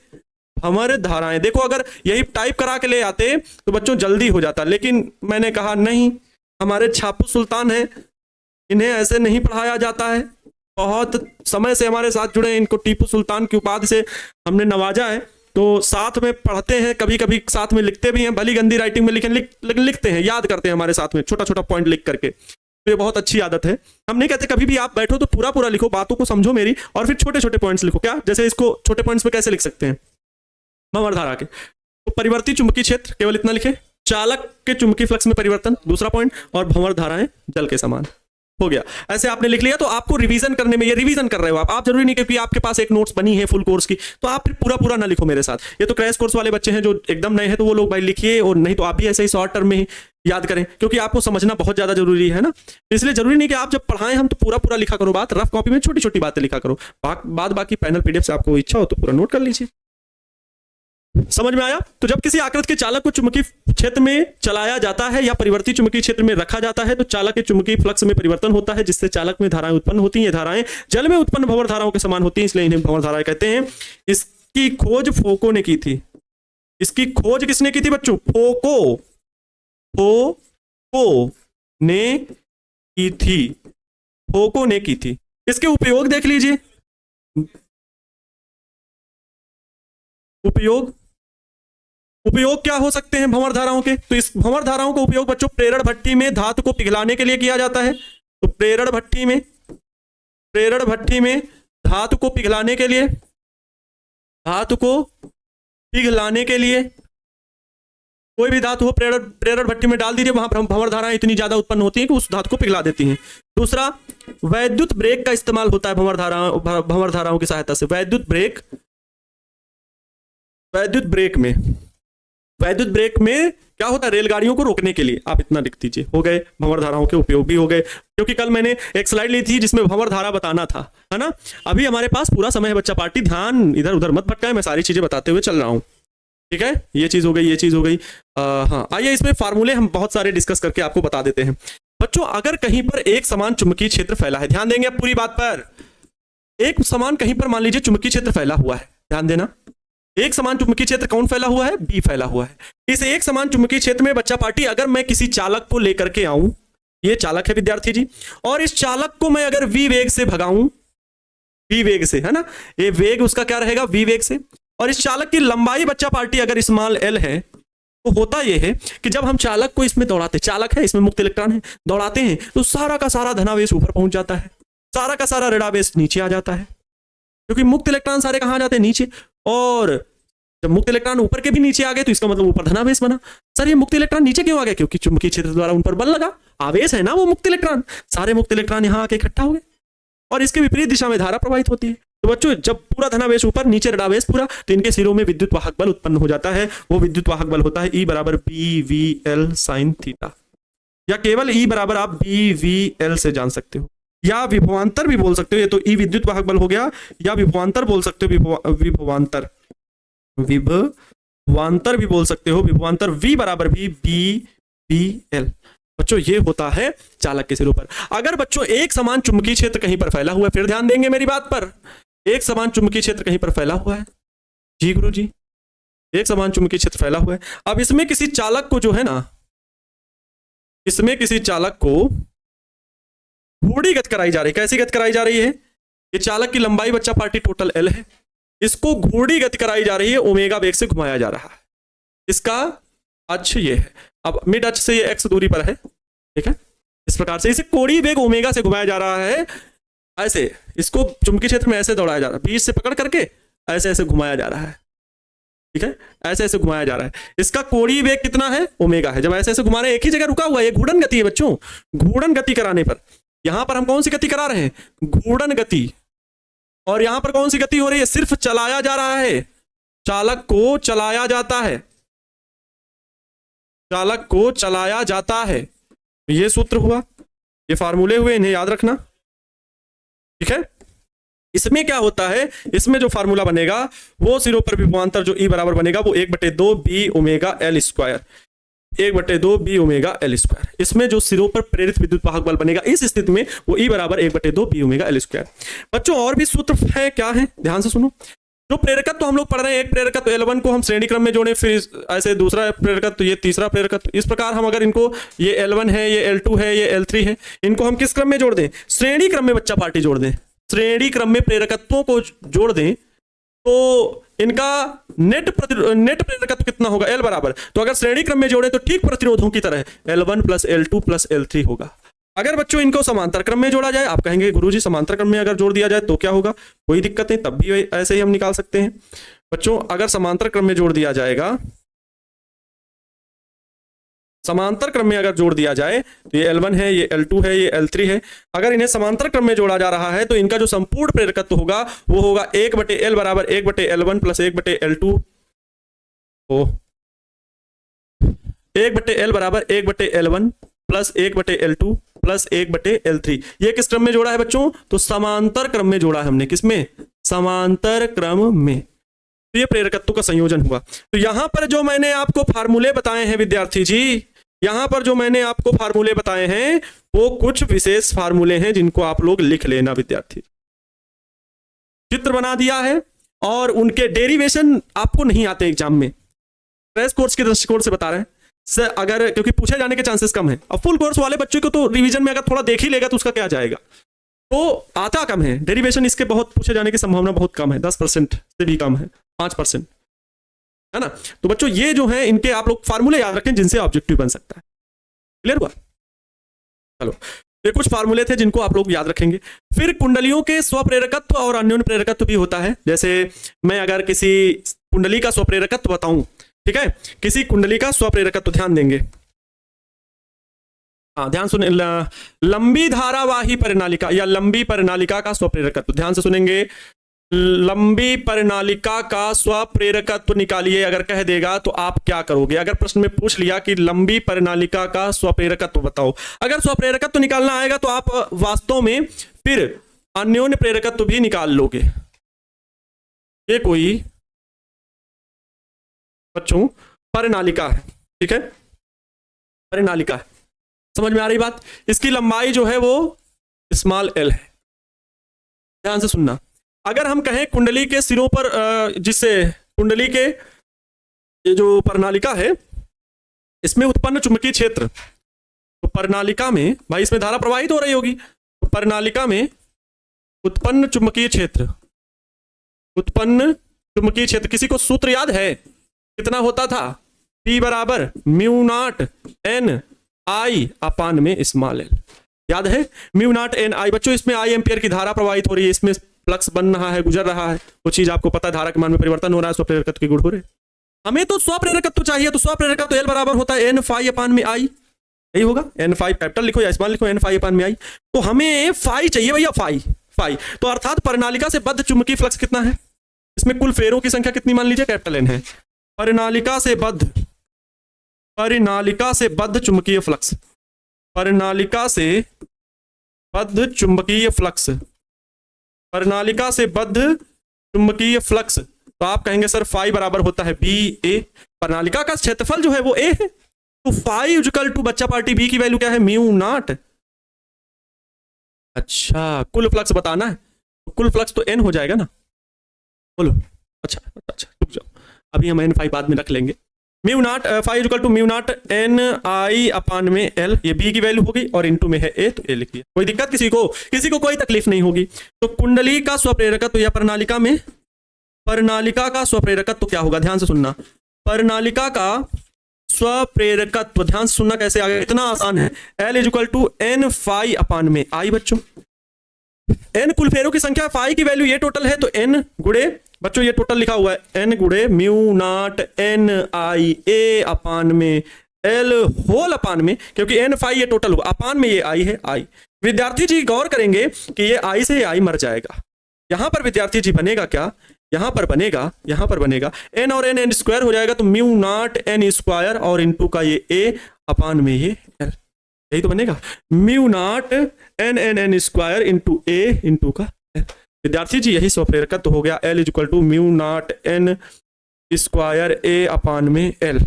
भंवर धाराएं, देखो अगर यही टाइप करा के ले आते तो बच्चों जल्दी हो जाता, लेकिन मैंने कहा नहीं, हमारे छापू सुल्तान हैं, इन्हें ऐसे नहीं पढ़ाया जाता है। बहुत समय से हमारे साथ जुड़े, इनको टीपू सुल्तान की उपाधि से हमने नवाजा है, तो साथ में पढ़ते हैं, कभी कभी साथ में लिखते भी हैं, भली गंदी राइटिंग में लिखते हैं, याद करते हैं हमारे साथ में छोटा छोटा पॉइंट लिख करके। तो ये बहुत अच्छी आदत है। हम नहीं कहते कभी भी आप बैठो तो पूरा पूरा लिखो, बातों को समझो मेरी, और फिर छोटे छोटे पॉइंट्स लिखो। क्या, जैसे इसको छोटे पॉइंट्स में कैसे लिख सकते हैं भंवर धारा के, तो परिवर्ती चुंबकीय क्षेत्र, केवल इतना लिखे, चालक के चुंबकीय फ्लक्स में परिवर्तन, दूसरा पॉइंट, और भंवर धाराएं जल के समान। हो गया, ऐसे आपने लिख लिया। तो आपको रिवीजन करने में, ये रिवीजन कर रहे हो आप जरूरी नहीं क्योंकि आपके पास एक नोट्स बनी है फुल कोर्स की, तो आप फिर पूरा पूरा ना लिखो मेरे साथ। ये तो क्रैश कोर्स वाले बच्चे हैं जो एकदम नए हैं, तो वो लोग भाई लिखिए, और नहीं तो आप भी ऐसे ही शॉर्ट टर्म में ही याद करें, क्योंकि आपको समझना बहुत ज्यादा जरूरी है ना। इसलिए जरूरी नहीं कि आप जब पढ़ाएं हम तो पूरा पूरा लिखा करो बात, रफ कॉपी में छोटी छोटी बातें लिखा करो, बाद बाकी पैनल पीडीएफ से आपको इच्छा हो तो पूरा नोट कर लीजिए। समझ में आया? तो जब किसी आकृत के चालक को चुंबकीय क्षेत्र में चलाया जाता है या परिवर्ती चुंबकीय क्षेत्र में रखा जाता है तो चालक के चुंबकीय फ्लक्स में परिवर्तन होता है, जिससे चालक में धाराएं उत्पन्न होती हैं। ये धाराएं जल में उत्पन्न भंवर धाराओं के समान होती हैं, इसलिए इन्हें भंवर धाराएं कहते हैं। इसकी खोज फोको ने की थी। इसकी खोज किसने की थी बच्चों? फोको ने की थी। फोको ने की थी। इसके उपयोग देख लीजिए। उपयोग क्या हो सकते हैं भंवर धाराओं के? तो इस भंवर धाराओं का उपयोग बच्चों प्रेरण भट्टी में धातु को पिघलाने के लिए किया जाता है। तो प्रेरण भट्टी में धातु को पिघलाने के लिए कोई भी धातु हो प्रेरण भट्टी में डाल दीजिए, वहां भंवर धाराएं इतनी ज्यादा उत्पन्न होती हैं कि उस धातु को पिघला देती हैं। दूसरा, वैद्युत ब्रेक का इस्तेमाल होता है भंवर धाराओं की सहायता से। वैद्युत ब्रेक में क्या होता है? रेलगाड़ियों को रोकने के लिए। आप इतना लिख दीजिए। हो गए, भंवर धाराओं के उपयोग भी हो गए, क्योंकि कल मैंने एक स्लाइड ली थी जिसमें भंवर धारा बताना था, है ना। अभी हमारे पास पूरा समय है बच्चा पार्टी, ध्यान इधर उधर मत भटकाए, मैं सारी चीजें बताते हुए चल रहा हूं, ठीक है। ये चीज हो गई, हाँ। आइए इसमें फार्मूले हम बहुत सारे डिस्कस करके आपको बता देते हैं बच्चों। अगर कहीं पर एक समान चुंबकीय क्षेत्र फैला है, ध्यान देंगे आप पूरी बात पर, एक समान कहीं पर मान लीजिए चुंबकीय क्षेत्र फैला हुआ है, ध्यान देना। एक समान चुंबकीय क्षेत्र कौन फैला हुआ है? बी फैला हुआ है। इस एक समान चुंबकीय क्षेत्र में बच्चा पार्टी, अगर मैं किसी चालक को लेकर के आऊं, ये चालक है विद्यार्थी जी, और इस चालक को मैं अगर वी वेग से भगाऊं, वी वेग से, है ना, ये वेग उसका क्या रहेगा? वी वेग से। और इस चालक की लंबाई बच्चा पार्टी अगर स्मॉल एल है, तो होता यह है कि जब हम चालक को इसमें दौड़ाते, चालक है इसमें मुक्त इलेक्ट्रॉन है, दौड़ाते हैं तो सारा का सारा धनावेश ऊपर पहुंच जाता है, सारा का सारा ऋणावेश नीचे आ जाता है, क्योंकि मुक्त इलेक्ट्रॉन सारे कहां जाते हैं? नीचे। और जब मुक्त इलेक्ट्रॉन ऊपर के भी नीचे आ गए तो इसका मतलब ऊपर धनावेश बना। सर ये मुक्त इलेक्ट्रॉन नीचे क्यों आ गए? क्योंकि चुंबकीय क्षेत्र द्वारा उन पर बल लगा, आवेश है ना वो मुक्त इलेक्ट्रॉन, सारे मुक्त इलेक्ट्रॉन यहां आके इकट्ठा हो गए और इसके विपरीत दिशा में धारा प्रवाहित होती है। तो बच्चों जब पूरा धनावेश ऊपर, नीचे ऋणावेश पूरा, तो इनके सिरों में विद्युत वाहक बल उत्पन्न हो जाता है। वो विद्युत वाहक बल होता है E बराबर BVL sin थीटा, या केवल E बराबर आप BVL से जान सकते हो, या विभवांतर भी बोल सकते हो। ये तो E विद्युत वाहक बल हो गया, या विभवांतर बोल सकते हो, विभवांतर भी बोल सकते हो। विभवांतर V बराबर भी BVL। बच्चों ये होता है चालक के सिरों पर। अगर बच्चों एक समान चुंबकीय क्षेत्र कहीं पर फैला हुआ है, फिर ध्यान देंगे मेरी बात पर, एक समान चुंबकीय क्षेत्र कहीं पर फैला हुआ है, जी गुरु जी, एक समान चुंबकीय क्षेत्र फैला हुआ है। अब इसमें किसी चालक को जो है ना, इसमें किसी चालक को घूर्णी गति कराई जा रही है। कैसी गति कराई जा रही है? ये चालक की लंबाई बच्चा पार्टी टोटल L है, इसको घूर्णी गति कराई जा रही है, ओमेगा वेग से घुमाया जा रहा है। इसका अक्ष ये है, अब मिड अक्ष से ये x दूरी पर है, ठीक है। इस प्रकार से इसे कोणीय वेग ओमेगा से घुमाया जा रहा है। ऐसे इसको चुंबकीय क्षेत्र में ऐसे दौड़ाया जा रहा है, बीच से पकड़ करके ऐसे ऐसे घुमाया जा रहा है, ठीक है, ऐसे ऐसे घुमाया जा रहा है। इसका कोणीय वेग कितना है? ओमेगा है। जब ऐसे ऐसे घुमा रहे हैं, एक ही जगह रुका हुआ है, ये घूर्णन गति है बच्चों। घूर्णन गति कराने पर यहां पर हम कौन सी गति करा रहे हैं? घूर्णन गति। और यहां पर कौन सी गति हो रही है? सिर्फ चलाया जा रहा है, चालक को चलाया जाता है, चालक को चलाया जाता है। ये सूत्र हुआ, ये फार्मूले हुए, इन्हें याद रखना, ठीक है। इसमें क्या होता है, इसमें जो फार्मूला बनेगा वो सिरों पर विभवांतर जो E बराबर बनेगा वो 1/2 B omega L square, 1/2 B omega L square. इसमें जो सिरों पर प्रेरित विद्युत वाहक बल बनेगा इस स्थिति में वो E बराबर 1/2 बी ओमेगा एल स्क्वायर। बच्चों और भी सूत्र है, क्या है ध्यान से सुनो। जो प्रेरकत्व तो हम लोग पढ़ रहे हैं, एक प्रेरकत्व L1 को हम श्रेणी क्रम में जोड़े, फिर ऐसे दूसरा प्रेरकत्व तो ये तीसरा प्रेरकत्व, इस प्रकार हम अगर इनको ये L1 है, ये L2 है, ये L3 है, इनको हम किस क्रम में जोड़ दें, श्रेणी क्रम में बच्चा पार्टी जोड़ दें, श्रेणी क्रम में प्रेरकत्वों को जोड़ दें तो इनका नेट प्रेरकत्व कितना होगा, L बराबर, तो अगर श्रेणी क्रम में जोड़े तो ठीक प्रतिरोधों की तरह L1 plus L2 plus L3 होगा। अगर बच्चों इनको समांतर क्रम में जोड़ा जाए, आप कहेंगे गुरुजी समांतर क्रम में अगर जोड़ दिया जाए तो क्या होगा, कोई दिक्कत नहीं, तब भी ऐसे ही हम निकाल सकते हैं। बच्चों अगर समांतर क्रम में जोड़ दिया जाएगा, समांतर क्रम में अगर जोड़ दिया जाए तो ये L1 है, ये L2 है, ये L3 है, अगर इन्हें समांतर क्रम में जोड़ा जा रहा है तो इनका जो संपूर्ण प्रेरकत्व होगा वो होगा 1/L बराबर 1/L1 प्लस 1/L2, 1/L बराबर 1/L1 plus 1/L2 plus 1/L3। ये किस क्रम में जोड़ा है बच्चों, तो समांतर क्रम में जोड़ा है हमने, किसमें, समांतर क्रम में। तो ये प्रेरकत्व का संयोजन हुआ। तो यहां पर जो मैंने आपको फार्मूले बताए हैं विद्यार्थी जी, यहां पर जो मैंने आपको फार्मूले बताए हैं वो कुछ विशेष फार्मूले हैं जिनको आप लोग लिख लेना विद्यार्थी। चित्र बना दिया है और उनके डेरिवेशन आपको नहीं आते एग्जाम में, क्रैश कोर्स के दृष्टिकोण से बता रहे हैं सर, अगर क्योंकि पूछे जाने के चांसेस कम है। अब फुल कोर्स वाले बच्चों को तो रिवीजन में अगर थोड़ा देख ही लेगा तो उसका क्या जाएगा, तो आता कम है, डेरिवेशन इसके बहुत पूछे जाने की संभावना बहुत कम है, 10% से भी कम है, 5%, है ना। तो बच्चों ये जो है इनके आप लोग फार्मूले याद रखें जिनसे ऑब्जेक्टिव बन सकता है। क्लियर हुआ, चलो ये कुछ फार्मूले थे जिनको आप लोग याद रखेंगे। फिर कुंडलियों के स्वप्रेरकत्व और अन्योन्य प्रेरकत्व भी होता है। जैसे मैं अगर किसी कुंडली का स्वप्रेरकत्व बताऊं, ठीक है, किसी कुंडली का स्वप्रेरकत्व ध्यान देंगे, हाँ ध्यान सुने, लंबी धारावाही परिनालिका या लंबी परिनालिका का स्वप्रेरकत्व, ध्यान से सुनेंगे, लंबी परिनालिका का स्वप्रेरकत्व निकालिए अगर कह देगा तो आप क्या करोगे। अगर प्रश्न में पूछ लिया कि लंबी परिनालिका का स्वप्रेरकत्व बताओ, अगर स्वप्रेरकत्व निकालना आएगा तो आप वास्तव में फिर अन्योन्य प्रेरकत्व भी निकाल लोगे। ये कोई बच्चों परिनालिका है, ठीक है, परिनालिका है, समझ में आ रही बात। इसकी लंबाई जो है वो स्मॉल l है, ध्यान से सुनना। अगर हम कहें कुंडली के सिरों पर जिससे कुंडली के ये जो परिनालिका है इसमें उत्पन्न चुंबकीय क्षेत्र, तो परिनालिका में भाई इसमें धारा प्रवाहित हो रही होगी, तो परिनालिका में उत्पन्न चुंबकीय क्षेत्र, उत्पन्न चुंबकीय क्षेत्र, किसी को सूत्र याद है कितना होता था, P बराबर म्यू नॉट N I अपान में स्मॉल l, याद है, म्यू नॉट N I। बच्चों इसमें I एम्पियर की धारा प्रवाहित हो रही है, इसमें फ्लक्स बन रहा है, गुजर रहा है, वो चीज आपको पता है, धारा के मान में परिवर्तन हो रहा है, स्वप्रेरकत्व के गुण हो रहे। हमें तो स्वप्रेरकत्व चाहिए, तो स्वप्रेरकत्व L बराबर होता है N फाई अपान में I, यही होगा, N फाई कैपिटल लिखो या स्मॉल लिखो, N फाई अपान में I। तो हमें फाई चाहिए भैया, फाई, तो अर्थात परिनालिका से बद्ध चुंबकीय फ्लक्स कितना है, इसमें कुल फेरों की संख्या कितनी मान लीजिए, कैपिटल N है। परिनालिका से बद्ध चुंबकीय फ्लक्स, परिनालिका से बद्ध चुंबकीय फ्लक्स, परिनालिका से बद्ध चुंबकीय फ्लक्स, तो आप कहेंगे सर फाई बराबर होता है बी ए, परिनालिका का क्षेत्रफल जो है वो ए है, तो फाई इक्वल टू बच्चा पार्टी बी की वैल्यू क्या है, म्यू नॉट। अच्छा कुल फ्लक्स बताना है, तो कुल फ्लक्स तो एन हो जाएगा ना, बोलो। अच्छा रुक जाओ, अभी हम एन फाई बाद में रख लेंगे। Mu naught phi equal to mu naught N I upon में एल, ये बी की वैल्यू होगी और इनटू में है ए, तो ए लिखिए, कोई दिक्कत किसी को कोई तकलीफ नहीं होगी। तो कुंडली का स्वप्रेरकत्व या परिनालिका में, परिनालिका का स्वप्रेरकत्व क्या होगा, ध्यान से सुनना, परिनालिका का स्वप्रेरकत्व, ध्यान से सुनना कैसे आ गया, इतना आसान है, L is equal to N phi upon में आई। बच्चों एन कुल फेरों की संख्या, फाई की वैल्यू ये टोटल है, तो एन गुड़े, बच्चों ये टोटल लिखा हुआ है, एन गुड़े म्यू नॉट एन आई ए अपान में एल होल अपान में, क्योंकि एन फाई ये टोटल हुआ, अपान में ये आई है, आई। विद्यार्थी जी गौर करेंगे कि ये आई से आई मर जाएगा, यहां पर विद्यार्थी जी बनेगा क्या, यहां पर बनेगा एन और एन स्क्वायर हो जाएगा, तो म्यू नॉट एन स्क्वायर और इनटू का ये ए अपान में ये एल, यही तो बनेगा, mu naught N square into A into का एल। विद्यार्थी जी यही स्वप्रेरकत्व हो गया। L equal to mu naught n square A upon में L।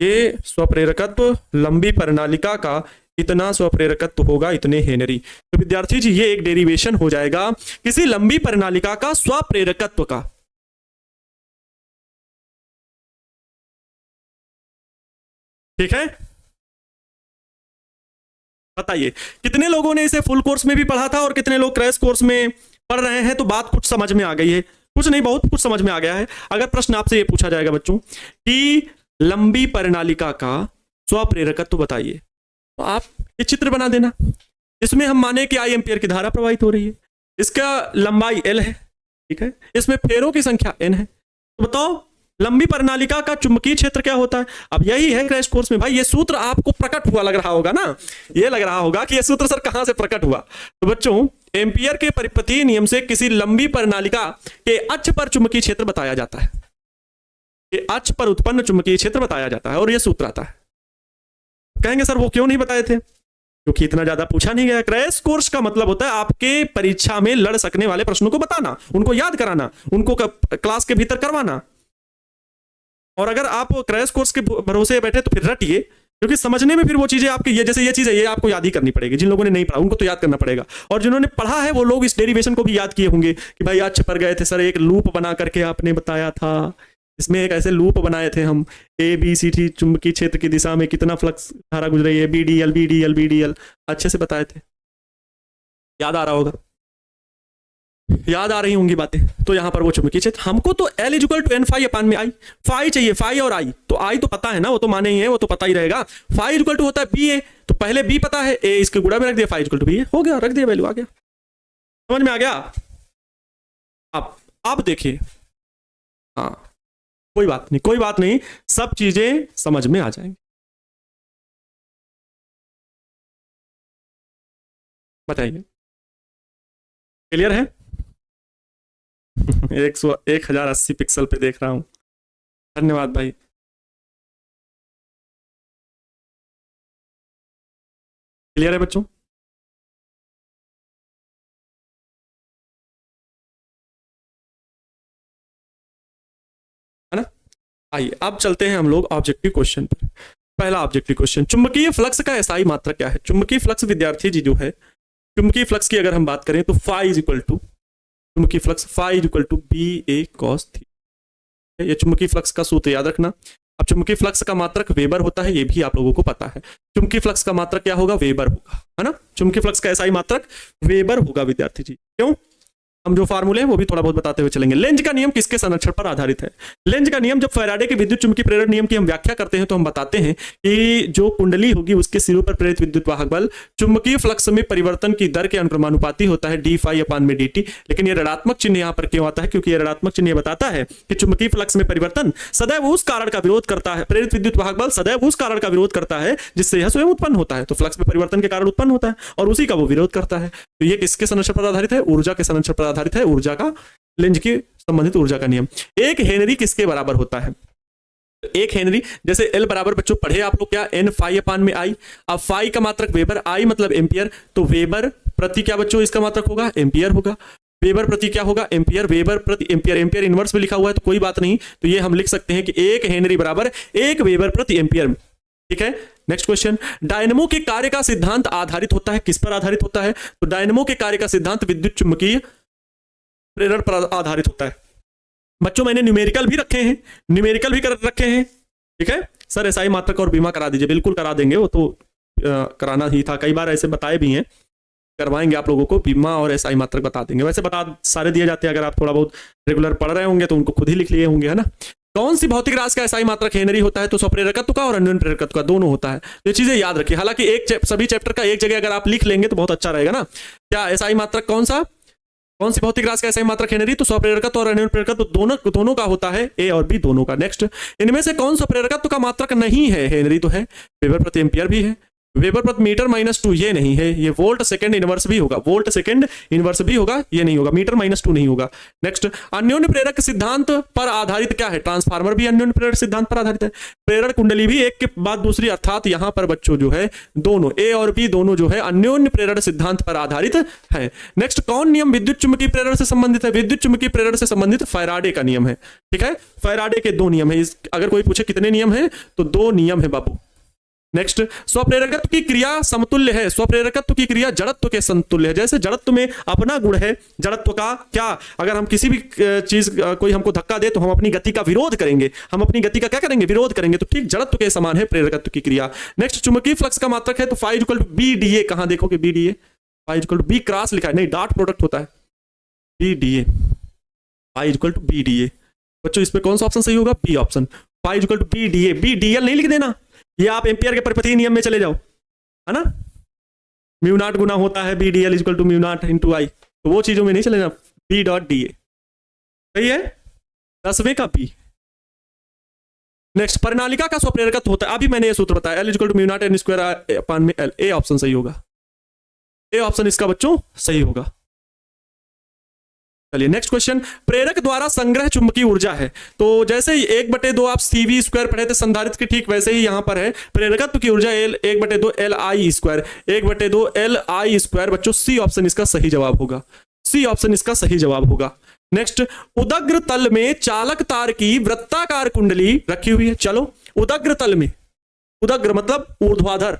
ये स्वप्रेरकत्व लंबी प्रणालिका का इतना स्वप्रेरकत्व होगा इतने हेनरी। तो विद्यार्थी जी ये एक डेरिवेशन हो जाएगा किसी लंबी प्रणालिका का स्वप्रेरकत्व का। ठीक है, बताइए कितने लोगों ने इसे फुल कोर्स में भी पढ़ा था और कितने लोग क्रैश कोर्स में पढ़ रहे हैं। तो बात कुछ समझ में आ गई है, कुछ नहीं बहुत कुछ समझ में आ गया है। अगर प्रश्न आपसे ये पूछा जाएगा बच्चों कि लंबी प्रणालिका का स्वप्रेरकत्व बताइए, तो आप ये चित्र बना देना। इसमें हम माने कि आई एम्पियर की धारा प्रवाहित हो रही है, इसका लंबाई L है, ठीक है, इसमें फेरों की संख्या N है। तो बताओ लंबी प्रणालिका का चुंबकीय क्षेत्र क्या होता है। अब यही है क्रैश कोर्स में भाई, ये सूत्र आपको प्रकट हुआ लग रहा होगा ना, ये लग रहा होगा कि ये सूत्र सर कहां से प्रकट हुआ। तो बच्चों एम्पियर के परिपथीय नियम से किसी लंबी प्रणालिका के अक्ष पर चुंबकीय क्षेत्र बताया जाता है, ये अक्ष पर उत्पन्न चुंबकीय क्षेत्र बताया जाता है और ये सूत्र आता है। कहेंगे सर वो क्यों नहीं बताए थे, क्योंकि इतना ज्यादा पूछा नहीं गया। क्रैश कोर्स का मतलब होता है आपके परीक्षा में लड़ सकने वाले प्रश्नों को बताना, उनको याद कराना, उनको क्लास के भीतर करवाना। और अगर आप क्रैश कोर्स के भरोसे बैठे तो फिर रटिए, क्योंकि समझने में फिर वो चीजें आपके ये जैसे ये चीज है ये आपको याद ही करनी पड़ेगी। जिन लोगों ने नहीं पढ़ा उनको तो याद करना पड़ेगा, और जिन्होंने पढ़ा है वो लोग इस डेरिवेशन को भी याद किए होंगे कि भाई अक्ष पर गए थे सर, एक लूप बना करके आपने बताया था, इसमें एक ऐसे लूप बनाए थे हम, ए बी सी टी चुंबकीय क्षेत्र की दिशा में कितना फ्लक्स धारा गुजर रही है, बी डी एल अच्छे से बताए थे, याद आ रहा होगा, याद आ रही होंगी बातें। तो यहां पर वो चुंबकीय क्षेत्र, हमको तो L equal to N phi upon में आई, फाई चाहिए, फाई और आई, तो आई तो पता है ना, वो तो माने ही है, वो तो पता ही रहेगा। फाई इक्वल टू होता है बी ए, तो पहले बी पता है, ए इसके गुणा में रख दिया, फाई इक्वल टू बी ए, हो गया, रख दिया, वैल्यू आ गया। समझ में आ गया। अब देखिए, हाँ कोई बात नहीं, कोई बात नहीं, सब चीजें समझ में आ जाएंगी। बताइए क्लियर है। 1080 पिक्सल पे देख रहा हूं, धन्यवाद भाई। क्लियर है बच्चों। है ना। आइए अब चलते हैं हम लोग ऑब्जेक्टिव क्वेश्चन पर। पहला ऑब्जेक्टिव क्वेश्चन, चुंबकीय फ्लक्स का एसआई मात्रा क्या है। चुंबकीय फ्लक्स विद्यार्थी जी जो है, चुंबकीय फ्लक्स की अगर हम बात करें तो फाई इज इक्वल टू, चुंबकीय flux phi is equal to B A cos theta. ये चुंबकीय फ्लक्स का सूत्र याद रखना। अब चुंबकीय फ्लक्स का मात्रक वेबर होता है, ये भी आप लोगों को पता है। चुंबकीय फ्लक्स का मात्रक क्या होगा, वेबर होगा, है ना। चुंबकीय फ्लक्स का एसआई मात्रक वेबर होगा विद्यार्थी जी। क्यों, हम जो फार्मूले हैं वो भी थोड़ा बहुत बताते हुए चलेंगे। लेंज का नियम किसके संरक्षण पर आधारित है। लेंज का नियम, जब फैराडे के विद्युत चुंबकीय प्रेरण नियम की हम व्याख्या करते हैं तो हम बताते हैं कि जो कुंडली होगी उसके सिरों पर प्रेरित विद्युत वाहक बल चुंबकीय फ्लक्स में परिवर्तन की दर के अनुक्रमानुपाती होता है, डी फाई अपान में डी टी। लेकिन ये ऋणात्मक चिन्ह यहाँ पर क्यों आता है, क्योंकि ये ऋणात्मक चिन्ह ये बताता है कि चुंबकीय फ्लक्स में परिवर्तन सदैव उस कारण का विरोध करता है, प्रेरित विद्युत वाहक बल सदैव उस कारण का विरोध करता है जिससे यह स्वयं उत्पन्न होता है। तो फ्लक्स में परिवर्तन के कारण उत्पन्न होता है और उसी का वो विरोध करता है। तो ये किसके संरक्षण पर आधारित है, ऊर्जा के संरक्षण पर आधारित है, ऊर्जा का, लेंज की संबंधित ऊर्जा का नियम। एक हेनरी किसके बराबर होता है। एक हेनरी, जैसे L बराबर बच्चों पढ़े आप लोग क्या, N फाई अपान में आई। अब फाई का मात्रक वेबर, आई मतलब एम्पियर, तो वेबर प्रति क्या बच्चों इसका मात्रक होगा, एम्पियर होगा। वेबर प्रति क्या होगा, एम्पियर, वेबर प्रति एम्पियर, एम्पियर इनवर्स में लिखा हुआ है तो कोई बात नहीं, तो ये हम लिख सकते हैं कि एक हेनरी बराबर एक वेबर प्रति एम्पियर। ठीक है, नेक्स्ट क्वेश्चन, डायनमो के कार्य का सिद्धांत आधारित होता है, किस पर आधारित होता है। तो डायनमो के कार्य का सिद्धांत विद्युत चुंबकीय प्रेरण पर आधारित होता है। बच्चों मैंने न्यूमेरिकल भी रखे हैं, न्यूमेरिकल भी कर रखे हैं। ठीक है सर, एसआई मात्रक और बीमा करा दीजिए, बिल्कुल करा देंगे, वो तो कराना ही था, कई बार ऐसे बताए भी हैं, करवाएंगे आप लोगों को, बीमा और एसआई मात्रक बता देंगे। वैसे बता सारे दिए जाते हैं, अगर आप थोड़ा बहुत रेगुलर पढ़ रहे होंगे तो उनको खुद ही लिख लिए होंगे, है ना। कौन सी भौतिक राशि का एसआई मात्रक हेनरी होता है। तो स्वप्रेरकत्व का और अन्योन्य प्रेरकत्व का दोनों होता है। तो ये चीजें याद रखिए, हालांकि सभी चैप्टर का एक जगह अगर आप लिख लेंगे तो बहुत अच्छा रहेगा ना। क्या एसआई मात्रक कौन सा, कौन सी भौतिक राशि का एसआई मात्रक हेनरी। तो स्वप्रेरकत्व और अन्योन्य प्रेरकत्व दोनों का होता है, ए और बी दोनों का। नेक्स्ट, इनमें से कौन स्वप्रेरकत्व का मात्रक नहीं है। हेनरी तो है, वेबर प्रति एम्पियर भी है, वेबर प्रति मीटर -2 ये नहीं है, ये वोल्ट सेकंड इनवर्स भी होगा, वोल्ट सेकंड इनवर्स भी होगा, ये नहीं होगा, मीटर -2 नहीं होगा। नेक्स्ट, अन्योन्य प्रेरक सिद्धांत पर आधारित क्या है? ट्रांसफार्मर भी अन्योन्य प्रेरक सिद्धांत पर आधारित है। प्रेरण कुंडली भी एक के बाद दूसरी, अर्थात यहां पर बच्चों जो है दोनों ए और बी दोनों जो है अन्योन्य प्रेरण सिद्धांत पर आधारित है। नेक्स्ट, कौन नियम विद्युत चुंबकीय प्रेरण से संबंधित है? विद्युत चुंबकीय प्रेरण से संबंधित फैराडे का नियम है। ठीक है, फैराडे के 2 नियम है। अगर कोई पूछे कितने नियम है तो 2 नियम है बाबू। नेक्स्ट, स्वप्रेरकत्व की क्रिया समतुल्य है। स्वप्रेरकत्व की क्रिया जड़त्व के समतुल्य है। जैसे जड़त्व में अपना गुण है, जड़त्व का क्या, अगर हम किसी भी चीज कोई हमको धक्का दे तो हम अपनी गति का विरोध करेंगे, हम अपनी गति का क्या करेंगे? विरोध करेंगे। तो ठीक जड़त्व के समान है प्रेरकत्व की क्रिया। नेक्स्ट, चुंबकीय फ्लक्स का मात्रक है तो φ = BdA। कहां देखोगे BdA? φ = B क्रॉस लिखा है, नहीं डॉट प्रोडक्ट होता है BdA। φ = BdA। बच्चों इसमें कौन सा ऑप्शन सही होगा? B option, φ = BdA। BdL नहीं लिख देना, ये आप एम्पियर के परिपथीय नियम में चले जाओ, है ना। μ0 गुना होता है BdL = μ0 × I, तो वो चीजों में नहीं चले जाओ। B.DA सही है, 10वें का B। नेक्स्ट, परिनालिका का स्वप्रेरकत्व होता है, अभी मैंने ये सूत्र बताया, L = μ0 n²/L। ए ऑप्शन सही होगा, ए ऑप्शन इसका बच्चों सही होगा। चलिए नेक्स्ट क्वेश्चन, प्रेरक द्वारा संग्रह चुंबकीय ऊर्जा है। तो जैसे ही 1/2 आप CV² पढ़े थे संधारित्र की, ठीक वैसे ही यहां पर है प्रेरकत्व की ऊर्जा 1/2 LI², 1/2 LI²। बच्चों सी ऑप्शन इसका सही जवाब होगा, सी ऑप्शन इसका सही जवाब होगा। नेक्स्ट, उदग्र तल में चालक तार की वृत्ताकार कुंडली रखी हुई है। चलो, उदग्र तल में, उदग्र मतलब ऊर्ध्वाधर,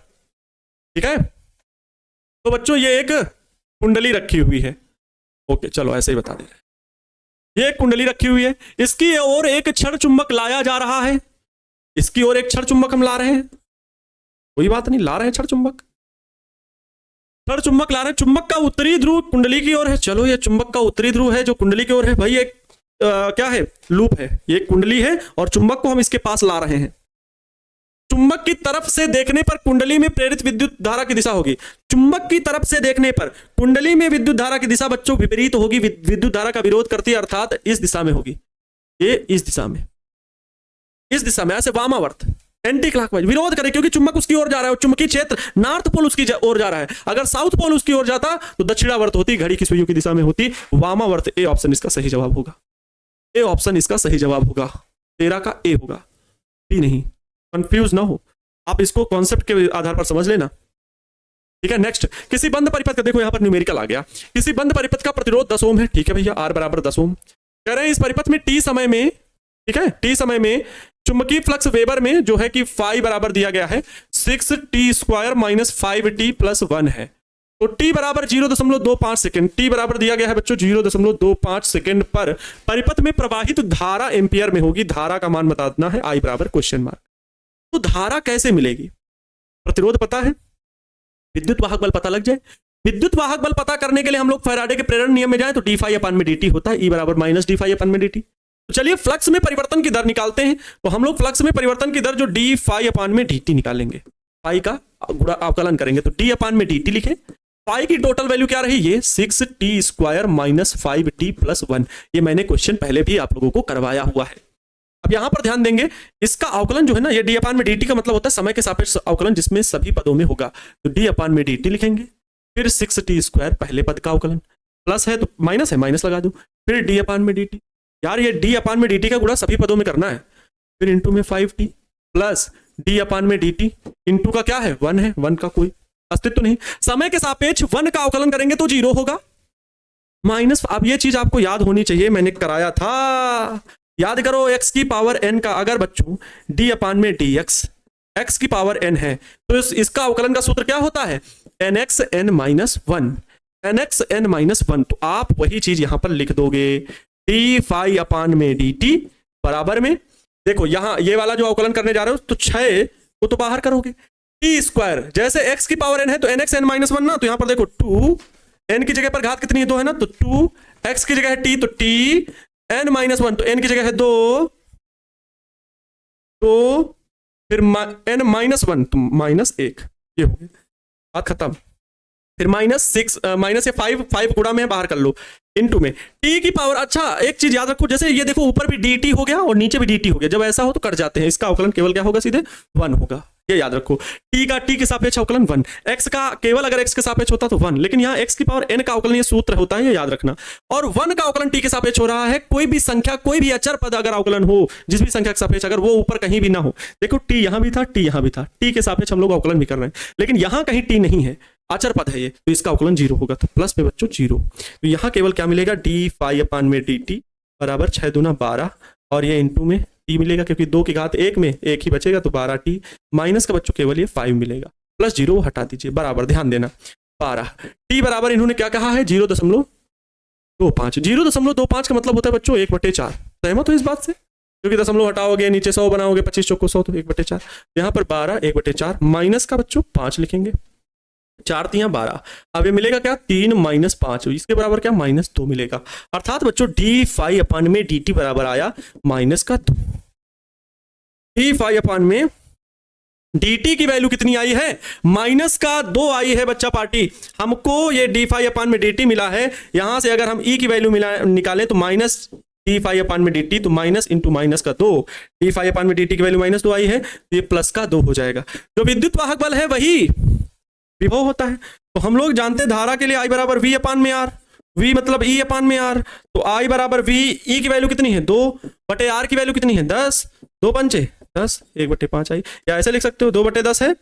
ठीक है। तो बच्चों ये एक कुंडली रखी हुई है, ओके चलो ऐसे ही बता दे रहे। ये एक कुंडली रखी हुई है, इसकी ओर एक क्षण चुंबक लाया जा रहा है, इसकी ओर एक क्षण चुंबक हम ला रहे हैं, कोई बात नहीं, ला रहे हैं क्षण चुंबक, क्षण चुंबक ला रहे हैं। चुंबक का उत्तरी ध्रुव कुंडली की ओर है। चलो ये चुंबक का उत्तरी ध्रुव है जो कुंडली की ओर है, भाई एक क्या है? लूप है, ये कुंडली है और चुंबक को हम इसके पास ला रहे हैं। चुंबक की तरफ से देखने पर कुंडली में प्रेरित विद्युत धारा की दिशा होगी। चुंबक की तरफ से देखने पर कुंडली में विद्युत धारा की दिशा बच्चों विपरीत होगी, विद्युत धारा का विरोध करती है, अर्थात इस दिशा में होगी, ये इस दिशा में, इस दिशा में, ऐसे वामावर्त एंटी क्लॉकवाइज विरोध करे, क्योंकि चुंबक उसकी ओर जा रहा है, चुंबकीय क्षेत्र नॉर्थ पोल उसकी ओर जा रहा है। अगर साउथ पोल उसकी ओर जाता तो दक्षिणावर्त होती, घड़ी की सुइयों की दिशा में होती, वामावर्त। ए ऑप्शन इसका सही जवाब होगा, ए ऑप्शन इसका सही जवाब होगा, 13 का ए होगा, बी नहीं। कंफ्यूज ना हो आप, इसको कॉन्सेप्ट के आधार पर समझ लेना, ठीक है। नेक्स्ट, किसी बंद परिपथ का, देखो यहां पर न्यूमेरिकल आ गया, किसी बंद परिपथ का प्रतिरोध 10 ओम है, ठीक है भैया, R = 10 ओम। कह रहे हैं इस परिपथ में T समय में, ठीक है, T समय में चुंबकीय फ्लक्स वेबर में जो है कि फाई बराबर दिया गया है 6t² - 5t + 1 है। तो T बराबर 0.25 सेकंड, T बराबर दिया गया है बच्चों 0.25 सेकंड पर परिपथ में प्रवाहित धारा एम्पियर में होगी। धारा का मान बताना है, I = क्वेश्चन मार्क। तो धारा कैसे मिलेगी? प्रतिरोध पता है, विद्युत वाहक बल पता लग जाए। विद्युत वाहक बल पता करने के लिए हम लोग फैराडे के प्रेरण नियम में जाएं तो d∅/dt होता है, E = -d∅/dt। तो चलिए फ्लक्स में परिवर्तन की दर निकालते हैं। तो हम लोग फ्लक्स में परिवर्तन की दर जो d∅/dt निकालेंगे, फाई का अवकलन करेंगे, तो d/dt लिखें। फाई की टोटल वैल्यू क्या रही? ये 6t² - 5t + 1। ये मैंने क्वेश्चन पहले भी आप लोगों को करवाया हुआ है। अब यहां पर ध्यान देंगे, इसका अवकलन जो है ना, ये d/dt का मतलब होता है समय के सापेक्ष अवकलन, जिसमें सभी पदों में होगा। तो d/dt लिखेंगे, फिर 6t² पहले पद का अवकलन, प्लस है तो माइनस है, माइनस लगा दूं, फिर d/dt। यार ये d/dt का गुणा सभी पदों में करना है, फिर इंटू में 5t प्लस d/dt, इंटू का क्या है? 1 है, 1 का कोई अस्तित्व नहीं। समय के सापेक्ष 1 का अवकलन करेंगे तो 0 होगा, माइनस। अब ये चीज आपको याद होनी चाहिए, मैंने कराया था, याद करो x की पावर n का अगर बच्चों d/dx x की पावर n है तो इसका अवकलन का सूत्र क्या होता है? nx n - 1, nx n - 1। तो आप वही चीज यहां पर लिख दोगे, d∅/dt बराबर में, देखो यहां ये वाला जो अवकलन करने जा रहे हो तो 6 को तो बाहर करोगे, t², जैसे x की पावर n है तो nx n - 1 ना, तो यहां पर देखो 2, n की जगह पर घात कितनी है? 2 है ना, तो 2, x की जगह है t, तो t n - 1, तो n की जगह है 2, तो फिर n - 1 तो -1, ये हो गया, बात खत्म। फिर -6 या 5 गुणा में बाहर कर लो, इनटू में t की पावर। अच्छा एक चीज याद रखो, जैसे ये देखो ऊपर भी dt हो गया और नीचे भी dt हो गया, जब ऐसा हो तो कट जाते हैं, इसका अवकलन केवल क्या होगा? सीधे 1 होगा। ये याद रखो। टी का टी के सापेक्ष अवकलन 1, एक्स का केवल अगर एक्स के सापेक्ष होता तो 1, लेकिन यहाँ एक्स की पावर n का अवकलन ये सूत्र होता है, ये याद रखना। और 1 का अवकलन टी के सापेक्ष हो रहा है, कोई भी संख्या कोई भी अचर पद अगर अवकलन हो, जिस भी संख्या के सापेक्ष, अगर वो ऊपर कहीं भी ना हो, देखो टी यहाँ भी था, टी यहाँ भी था, टी के सापेक्ष हम लोग अवकलन भी कर रहे हैं, लेकिन यहाँ कहीं टी नहीं है, अचर पद है ये, तो इसका अवकलन 0 होगा, तो प्लस में बच्चों 0। तो यहाँ केवल क्या मिलेगा, डी फाई अपान में डी टी बराबर 6 दूना 12, और ये इंटू में टी मिलेगा, क्योंकि 2 की घात 1 में 1 ही बचेगा, तो 12 टी, माइनस का बच्चों केवल ये 5 मिलेगा, प्लस 0 हटा दीजिए, बराबर, ध्यान देना 12 टी बराबर इन्होंने क्या कहा है 0.25, 0.25 का मतलब होता है बच्चों 1/4। सहमत हो इस बात से, क्योंकि दशमलव हटाओगे नीचे 100 बनाओगे, 25 चौको 100, तो 1/4, यहाँ पर 12 1/4, माइनस का बच्चों 5 लिखेंगे, 4 3 12, अब ये मिलेगा क्या 3 - 5, इसके बराबर क्या -2 मिलेगा, अर्थात बच्चों डी फाई अपान में डी टी बराबर आया -2। डी फाई अपान में dt की वैल्यू कितनी आई है, -2 आई है बच्चा पार्टी, हमको ये डी फाई अपान में dt मिला है, यहां से अगर हम e की वैल्यू निकालें तो माइनस डी फाई अपान में dt, तो माइनस इंटू माइनस का 2, डी फाई अपान में dt की वैल्यू -2 आई है, तो ये प्लस का 2 हो जाएगा। जो विद्युत वाहक बल है वही विभव होता है, तो हम लोग जानते हैं धारा के लिए I बराबर V अपान में R, V मतलब E अपान में R, तो I बराबर V, E की वैल्यू कितनी है 2/R की वैल्यू कितनी है 10, 2 पंचे 10, 1/5 आई, या ऐसे लिख सकते हो 2/10 है,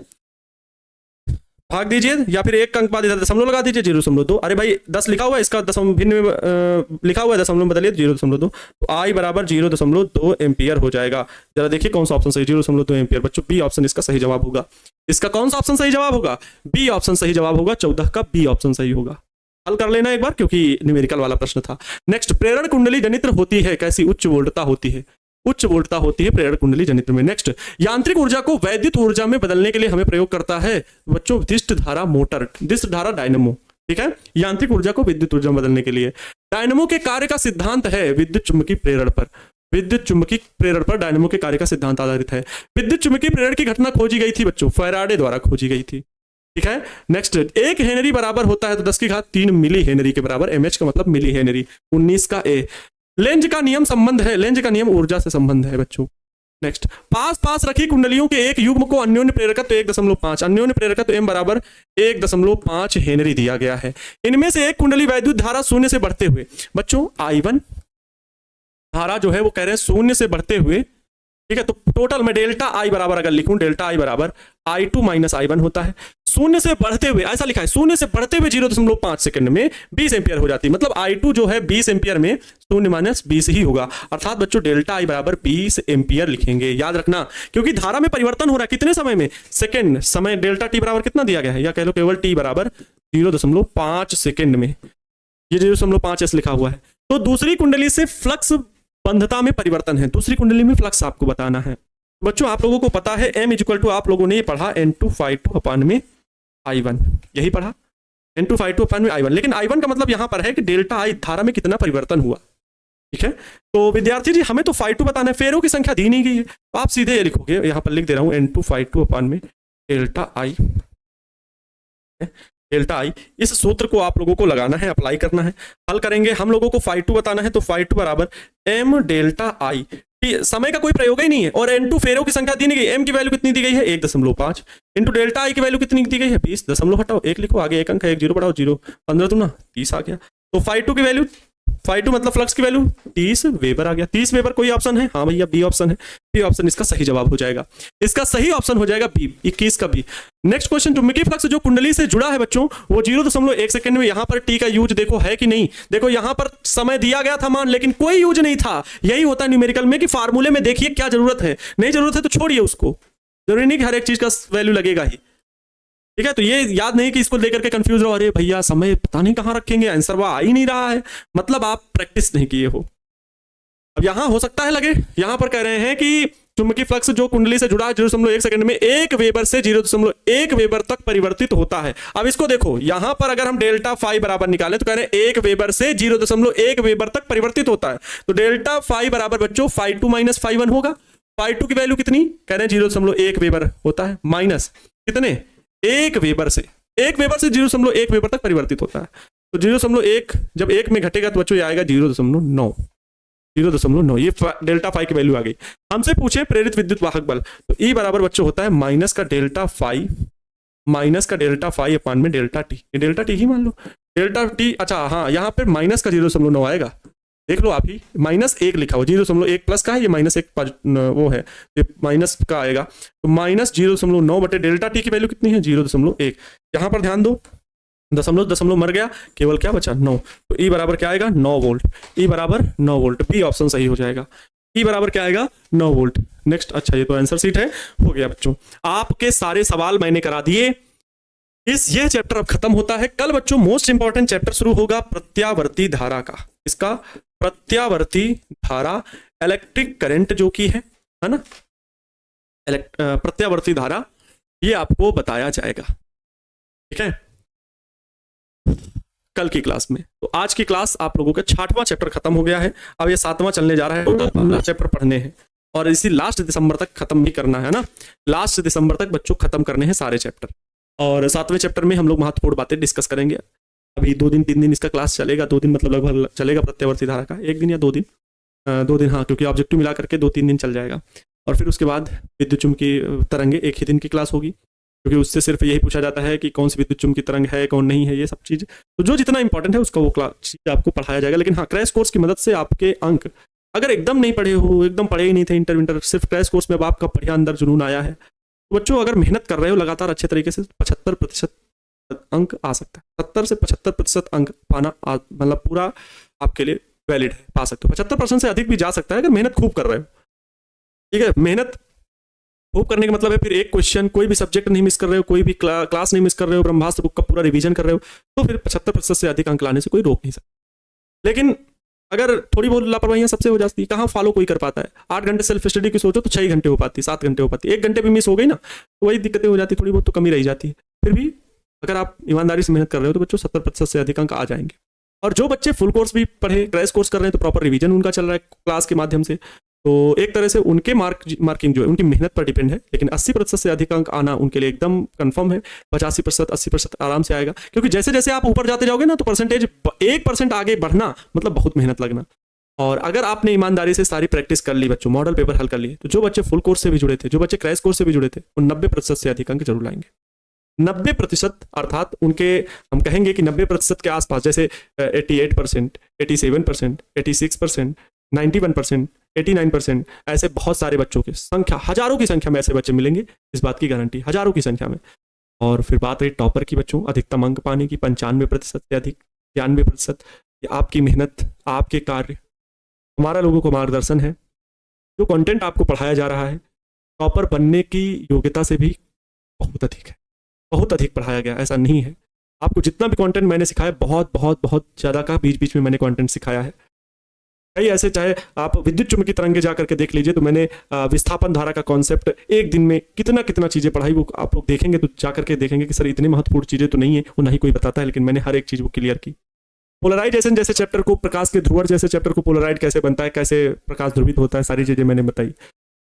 भाग दीजिए, या फिर एक अंक बाद इधर दशमलव लगा दीजिए 0.2, अरे भाई 10 लिखा हुआ है, इसका दशमलव भिन्न में लिखा हुआ है, दशमलव बदलिए 0.2, तो I बराबर 0.2 एम्पियर हो जाएगा। जरा देखिए कौन सा ऑप्शन सही, 0.2 एम्पियर, बच्चों बी ऑप्शन इसका सही जवाब होगा। इसका कौन सा ऑप्शन सही जवाब होगा, बी ऑप्शन सही जवाब होगा, 14 का बी ऑप्शन सही होगा। हल कर लेना एक बार, क्योंकि न्यूमेरिकल वाला प्रश्न था। नेक्स्ट, प्रेरण कुंडली जनित्र होती है कैसी, उच्च वोल्टता होती है, उच्च वोल्टता होती है प्रेरण कुंडली जनित्र में। नेक्स्ट, यांत्रिक ऊर्जा को वैद्युत ऊर्जा में बदलने के लिए हमें प्रयोग करता है बच्चों दिष्ट धारा मोटर, दिष्ट धारा डायनमो, ठीक है, यांत्रिक ऊर्जा को विद्युत ऊर्जा में बदलने के लिए। डायनमो के कार्य का सिद्धांत है विद्युत चुंबकीय प्रेरण पर, विद्युत चुंबकीय प्रेरण पर डायनमो के कार्य का सिद्धांत आधारित है। विद्युत चुंबकीय प्रेरण की घटना खोजी गई थी बच्चों, फैराडे द्वारा खोजी गई थी, ठीक है। नेक्स्ट, 1 हेनरी बराबर होता है तो 10 की घात 3 मिली हेनरी के बराबर, mh का मतलब मिली हेनरी, 19 का ए। लेंज का नियम संबंध है, लेंज का नियम ऊर्जा से संबंध है बच्चों। नेक्स्ट, पास पास रखी कुंडलियों के एक युग्म को अन्योन्य प्रेरकत्व 1.5, अन्योन्य प्रेरकत्व m बराबर 1.5 हेनरी दिया गया है। इनमें से एक कुंडली वैद्युत धारा शून्य से बढ़ते हुए बच्चों I1 धारा जो है वो कह रहे हैं शून्य से बढ़ते हुए, ठीक है, तो टोटल में डेल्टा I बराबर अगर लिखूं, डेल्टा I बराबर I2 - I1 होता है। शून्य से बढ़ते हुए ऐसा लिखा है, शून्य से बढ़ते हुए 0.5 सेकंड में 20 एम्पियर हो जाती है, मतलब I2 जो है 20 एम्पियर में 0 - 20 ही होगा, अर्थात बच्चों डेल्टा I बराबर 20 एम्पियर लिखेंगे। याद रखना, क्योंकि धारा में परिवर्तन हो रहा है कितने समय में, सेकंड समय, डेल्टा T बराबर कितना दिया गया है, या कह लो केवल T बराबर 0.5 सेकंड में, ये 0.5s लिखा हुआ है। तो दूसरी कुंडली से फ्लक्स बंधता में परिवर्तन है, दूसरी कुंडली में फ्लक्स आपको बताना है। बच्चों आप लोगों को पता है m इक्वल टू, आप लोगों ने ये पढ़ा N2 अपान में I1, यही पढ़ा N2 अपान में I1, लेकिन I1 का मतलब यहां पर है कि डेल्टा I धारा में कितना परिवर्तन हुआ, ठीक है। तो विद्यार्थी जी हमें तो φ2 बताना है, फेरों की संख्या दी नहीं गई है, तो आप सीधे ये लिखोगे, यहां पर लिख दे रहा हूं N2 अपान में डेल्टा I, डेल्टा I, इस सूत्र को आप लोगों को लगाना है, अप्लाई करना है, हल करेंगे। हम लोगों को φ2 बताना है, तो φ2 बराबर m डेल्टा I, समय का कोई प्रयोग ही नहीं है, और N2 फेरों की संख्या दी नहीं गई, m की वैल्यू कितनी दी गई है 1.5, इंटू डेल्टा I की वैल्यू कितनी दी गई है 20, दशमलव हटाओ 1 लिखो, आगे एक अंक है, 1 0 बढ़ाओ 0, 15 दूना 30 आ गया। तो φ2 की वैल्यू, φ2 मतलब फ्लक्स की वैल्यू 30 वेबर आ गया। 30 वेबर कोई ऑप्शन है, हाँ भैया बी ऑप्शन है, बी ऑप्शन इसका सही जवाब हो जाएगा, इसका सही ऑप्शन हो जाएगा बी, 21 का बी। नेक्स्ट क्वेश्चन, चुंबकीय फ्लक्स जो कुंडली से जुड़ा है बच्चों वो 0.1 सेकंड में, यहाँ पर टी का यूज देखो है कि नहीं, देखो यहाँ पर समय दिया गया था मान, लेकिन कोई यूज नहीं था। यही होता है न्यूमेरिकल में कि फार्मूले में देखिए क्या जरूरत है, नहीं जरूरत है तो छोड़िए उसको, जरूरी नहीं कि हर एक चीज का वैल्यू लगेगा ही, ठीक है। तो ये याद नहीं कि इसको लेकर के कंफ्यूज रहो, अरे भैया समय पता नहीं कहाँ रखेंगे, आंसर वह आ ही नहीं रहा है, मतलब आप प्रैक्टिस नहीं किए हो। अब यहां हो सकता है लगे, यहां पर कह रहे हैं कि चुंबकीय फ्लक्स जो कुंडली से जुड़ा है 0.1 सेकंड में 1 वेबर से 0.1 वेबर तक परिवर्तित होता है। अब इसको देखो, यहां पर अगर हम डेल्टा फाई बराबर निकालें तो कह रहे हैं 1 वेबर से 0.1 वेबर तक परिवर्तित होता है, तो डेल्टा फाई बराबर बच्चों φ2 - φ1 होगा। φ2 की वैल्यू कितनी कह रहे हैं 0.1 वेबर होता है, माइनस कितने 1 वेबर से, 1 वेबर से 0.1 वेबर तक परिवर्तित होता है, तो 0.1 जब 1 में घटेगा तो बच्चों ये आएगा 0.9, 0.9, ये डेल्टा फाई की वैल्यू आ गई। हमसे पूछे प्रेरित विद्युत वाहक बल, तो ई बराबर बच्चों होता है माइनस का डेल्टा फाई अपान में डेल्टा टी, ये डेल्टा टी ही मान लो, डेल्टा टी। अच्छा हाँ, यहाँ पे माइनस का 0.9 आएगा, देख लो आप ही, -1 लिखा हो, 0.1 प्लस का है, ये -1 वो है, ये माइनस का आएगा, तो -0.9 बटे डेल्टा टी की वैल्यू कितनी है 0.1। यहाँ पर ध्यान दो, दशमलव मर गया, केवल क्या बचा 9, तो ई बराबर क्या आएगा 9 वोल्ट, ई बराबर 9 वोल्ट, बी ऑप्शन सही हो जाएगा, ई बराबर क्या आएगा 9 वोल्ट। नेक्स्ट, अच्छा ये तो आंसर सीट है, हो गया बच्चों, आपके सारे सवाल मैंने करा दिए। ये चैप्टर अब खत्म होता है। कल बच्चों मोस्ट इंपॉर्टेंट चैप्टर शुरू होगा प्रत्यावर्ती धारा का, इसका प्रत्यावर्ती धारा, इलेक्ट्रिक करंट जो की है ना, प्रत्यावर्ती धारा, ये आपको बताया जाएगा, ठीक है, कल की क्लास में। तो आज की क्लास आप लोगों का 6वां चैप्टर खत्म हो गया है, अब ये 7वां चलने जा रहा है, तो 15 चैप्टर पढ़ने हैं और इसी लास्ट दिसंबर तक खत्म भी करना है ना, लास्ट दिसंबर तक बच्चों खत्म करने हैं सारे चैप्टर। और 7वें चैप्टर में हम लोग महत्वपूर्ण बातें डिस्कस करेंगे। अभी 2 दिन 3 दिन इसका क्लास चलेगा, 2 दिन मतलब लगभग चलेगा प्रत्यावर्ती धारा का, 1 दिन या 2 दिन, 2 दिन हाँ, क्योंकि ऑब्जेक्टिव मिला करके 2-3 दिन चल जाएगा। और फिर उसके बाद विद्युत चुम्बकीय तरंगे 1 ही दिन की क्लास होगी, क्योंकि उससे सिर्फ यही पूछा जाता है कि कौन सी विद्युत चुम्बकीय तरंग है, कौन नहीं है, ये सब चीज़, तो जो जितना इंपॉर्टेंट है उसका वो चीज़ आपको पढ़ाया जाएगा। लेकिन हाँ, क्रैश कोर्स की मदद से आपके अंक, अगर एकदम नहीं पढ़े हो, एकदम पढ़े ही नहीं थे इंटर सिर्फ क्रैश कोर्स में अब आपका बढ़िया अंदर जुनून आया है, तो बच्चों अगर मेहनत कर रहे हो लगातार अच्छे तरीके से, 75% अंक आ सकता है, 70 से 75% अंक पाना मतलब पूरा आपके लिए वैलिड है, पा सकते हो। 75% से अधिक भी जा सकता है अगर मेहनत खूब कर रहे हो, ठीक है। मेहनत खूब करने का मतलब है फिर एक क्वेश्चन, कोई भी सब्जेक्ट नहीं मिस कर रहे हो, कोई भी क्लास नहीं मिस कर रहे हो, ब्रह्मास्त्र बुक का पूरा रिवीजन कर रहे हो, तो फिर 75% से अधिक अंक लाने से कोई रोक नहीं सकता। लेकिन अगर थोड़ी बहुत लापरवाहियां सबसे हो जाती है, कहाँ फॉलो कोई कर पाता है। 8 घंटे सेल्फ स्टडी की सोचो तो 6 घंटे हो पाती, 7 घंटे हो पाती, 1 घंटे भी मिस हो गई ना, तो वही दिक्कतें हो जाती, थोड़ी बहुत तो कमी रह जाती है। फिर भी अगर आप ईमानदारी से मेहनत कर रहे हो तो बच्चों 70% से अधिक अंक आ जाएंगे। और जो बच्चे फुल कोर्स भी पढ़े, क्रैश कोर्स कर रहे हैं, तो प्रॉपर रिवीजन उनका चल रहा है क्लास के माध्यम से, तो एक तरह से उनके मार्किंग जो है उनकी मेहनत पर डिपेंड है। लेकिन 80% से अधिक अंक आना उनके लिए एकदम कंफर्म है, 85% 80% आराम से आएगा, क्योंकि जैसे जैसे आप ऊपर जाते जाओगे ना, तो परसेंटेज 1% आगे बढ़ना मतलब बहुत मेहनत लगना। और अगर आपने ईमानदारी से सारी प्रैक्टिस कर ली बच्चों, मॉडल पेपर हल कर लिए, तो जो बच्चे फुल कोर्स से भी जुड़े थे, जो बच्चे क्रैश कोर्स से भी जुड़े थे, वो 90% से अधिक अंक जरूर लाएंगे। 90% अर्थात उनके, हम कहेंगे कि 90% के आसपास, जैसे 88%, 87%, 86%, 91%, 89%, ऐसे बहुत सारे बच्चों की संख्या, हजारों की संख्या में ऐसे बच्चे मिलेंगे, इस बात की गारंटी, हजारों की संख्या में। और फिर बात रही टॉपर की बच्चों, अधिकतम अंक पाने की 95% से अधिक, 93%, आपकी मेहनत, आपके कार्य, हमारा लोगों को मार्गदर्शन है, जो कंटेंट आपको पढ़ाया जा रहा है, टॉपर बनने की योग्यता से भी बहुत अधिक है, बहुत अधिक पढ़ाया गया, ऐसा नहीं है। आपको जितना भी कंटेंट मैंने सिखाया, बहुत बहुत बहुत ज़्यादा का बीच बीच में मैंने कंटेंट सिखाया है। कई ऐसे, चाहे आप विद्युत चुम्बकीय तरंगे जा करके देख लीजिए, तो मैंने विस्थापन धारा का कॉन्सेप्ट एक दिन में कितना कितना चीज़ें पढ़ाई, वो आप लोग देखेंगे तो जा करके देखेंगे कि सर इतनी महत्वपूर्ण चीज़ें तो नहीं है, वो नहीं कोई बताता है, लेकिन मैंने हर एक चीज़ वो क्लियर की। पोलराइजेशन जैसे चैप्टर को, प्रकाश के ध्रुवण जैसे चैप्टर को पोलराइड कैसे बनता है, कैसे प्रकाश ध्रुवित होता है, सारी चीज़ें मैंने बताई।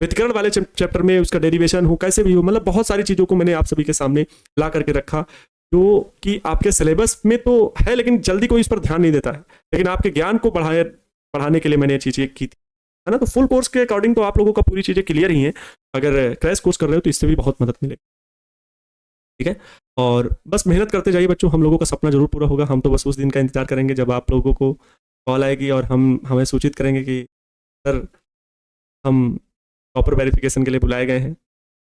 व्यतिकरण वाले चैप्टर में उसका डेरिवेशन हो, कैसे भी हो, मतलब बहुत सारी चीज़ों को मैंने आप सभी के सामने ला करके रखा, जो कि आपके सिलेबस में तो है, लेकिन जल्दी कोई इस पर ध्यान नहीं देता है, लेकिन आपके ज्ञान को बढ़ाने के लिए मैंने ये चीज़ें की थी, है ना। तो फुल कोर्स के अकॉर्डिंग तो आप लोगों का पूरी चीज़ें क्लियर ही हैं। अगर क्रैश कोर्स कर रहे हो तो इससे भी बहुत मदद मिलेगी, ठीक है। और बस मेहनत करते जाइए बच्चों, हम लोगों का सपना जरूर पूरा होगा। हम तो बस उस दिन का इंतजार करेंगे जब आप लोगों को कॉल आएगी और हमें सूचित करेंगे कि सर हम टॉपर वेरिफिकेशन के लिए बुलाए गए हैं।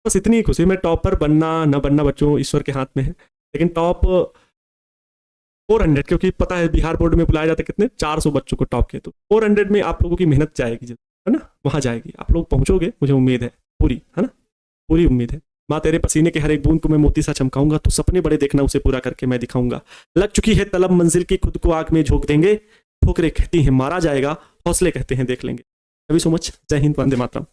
बस इतनी ही खुशी में, टॉपर बनना न बनना बच्चों ईश्वर के हाथ में है, लेकिन टॉप 400, क्योंकि पता है बिहार बोर्ड में बुलाया जाता है कितने, 400 बच्चों को टॉप किया, तो 400 में आप लोगों की मेहनत जाएगी, है ना, वहाँ जाएगी, आप लोग पहुँचोगे, मुझे उम्मीद है पूरी, है ना, पूरी उम्मीद है। माँ तेरे पसीने के हर एक बूंद को मैं मोती सा चमकाऊंगा, तो सपने बड़े देखना, उसे पूरा करके मैं दिखाऊंगा। लग चुकी है तलब मंजिल की, खुद को आग में झोंक देंगे, ठोकरें कहती हैं मारा जाएगा, हौसले कहते हैं देख लेंगे। अभी सो मच, जय हिंद, वंदे मातरम।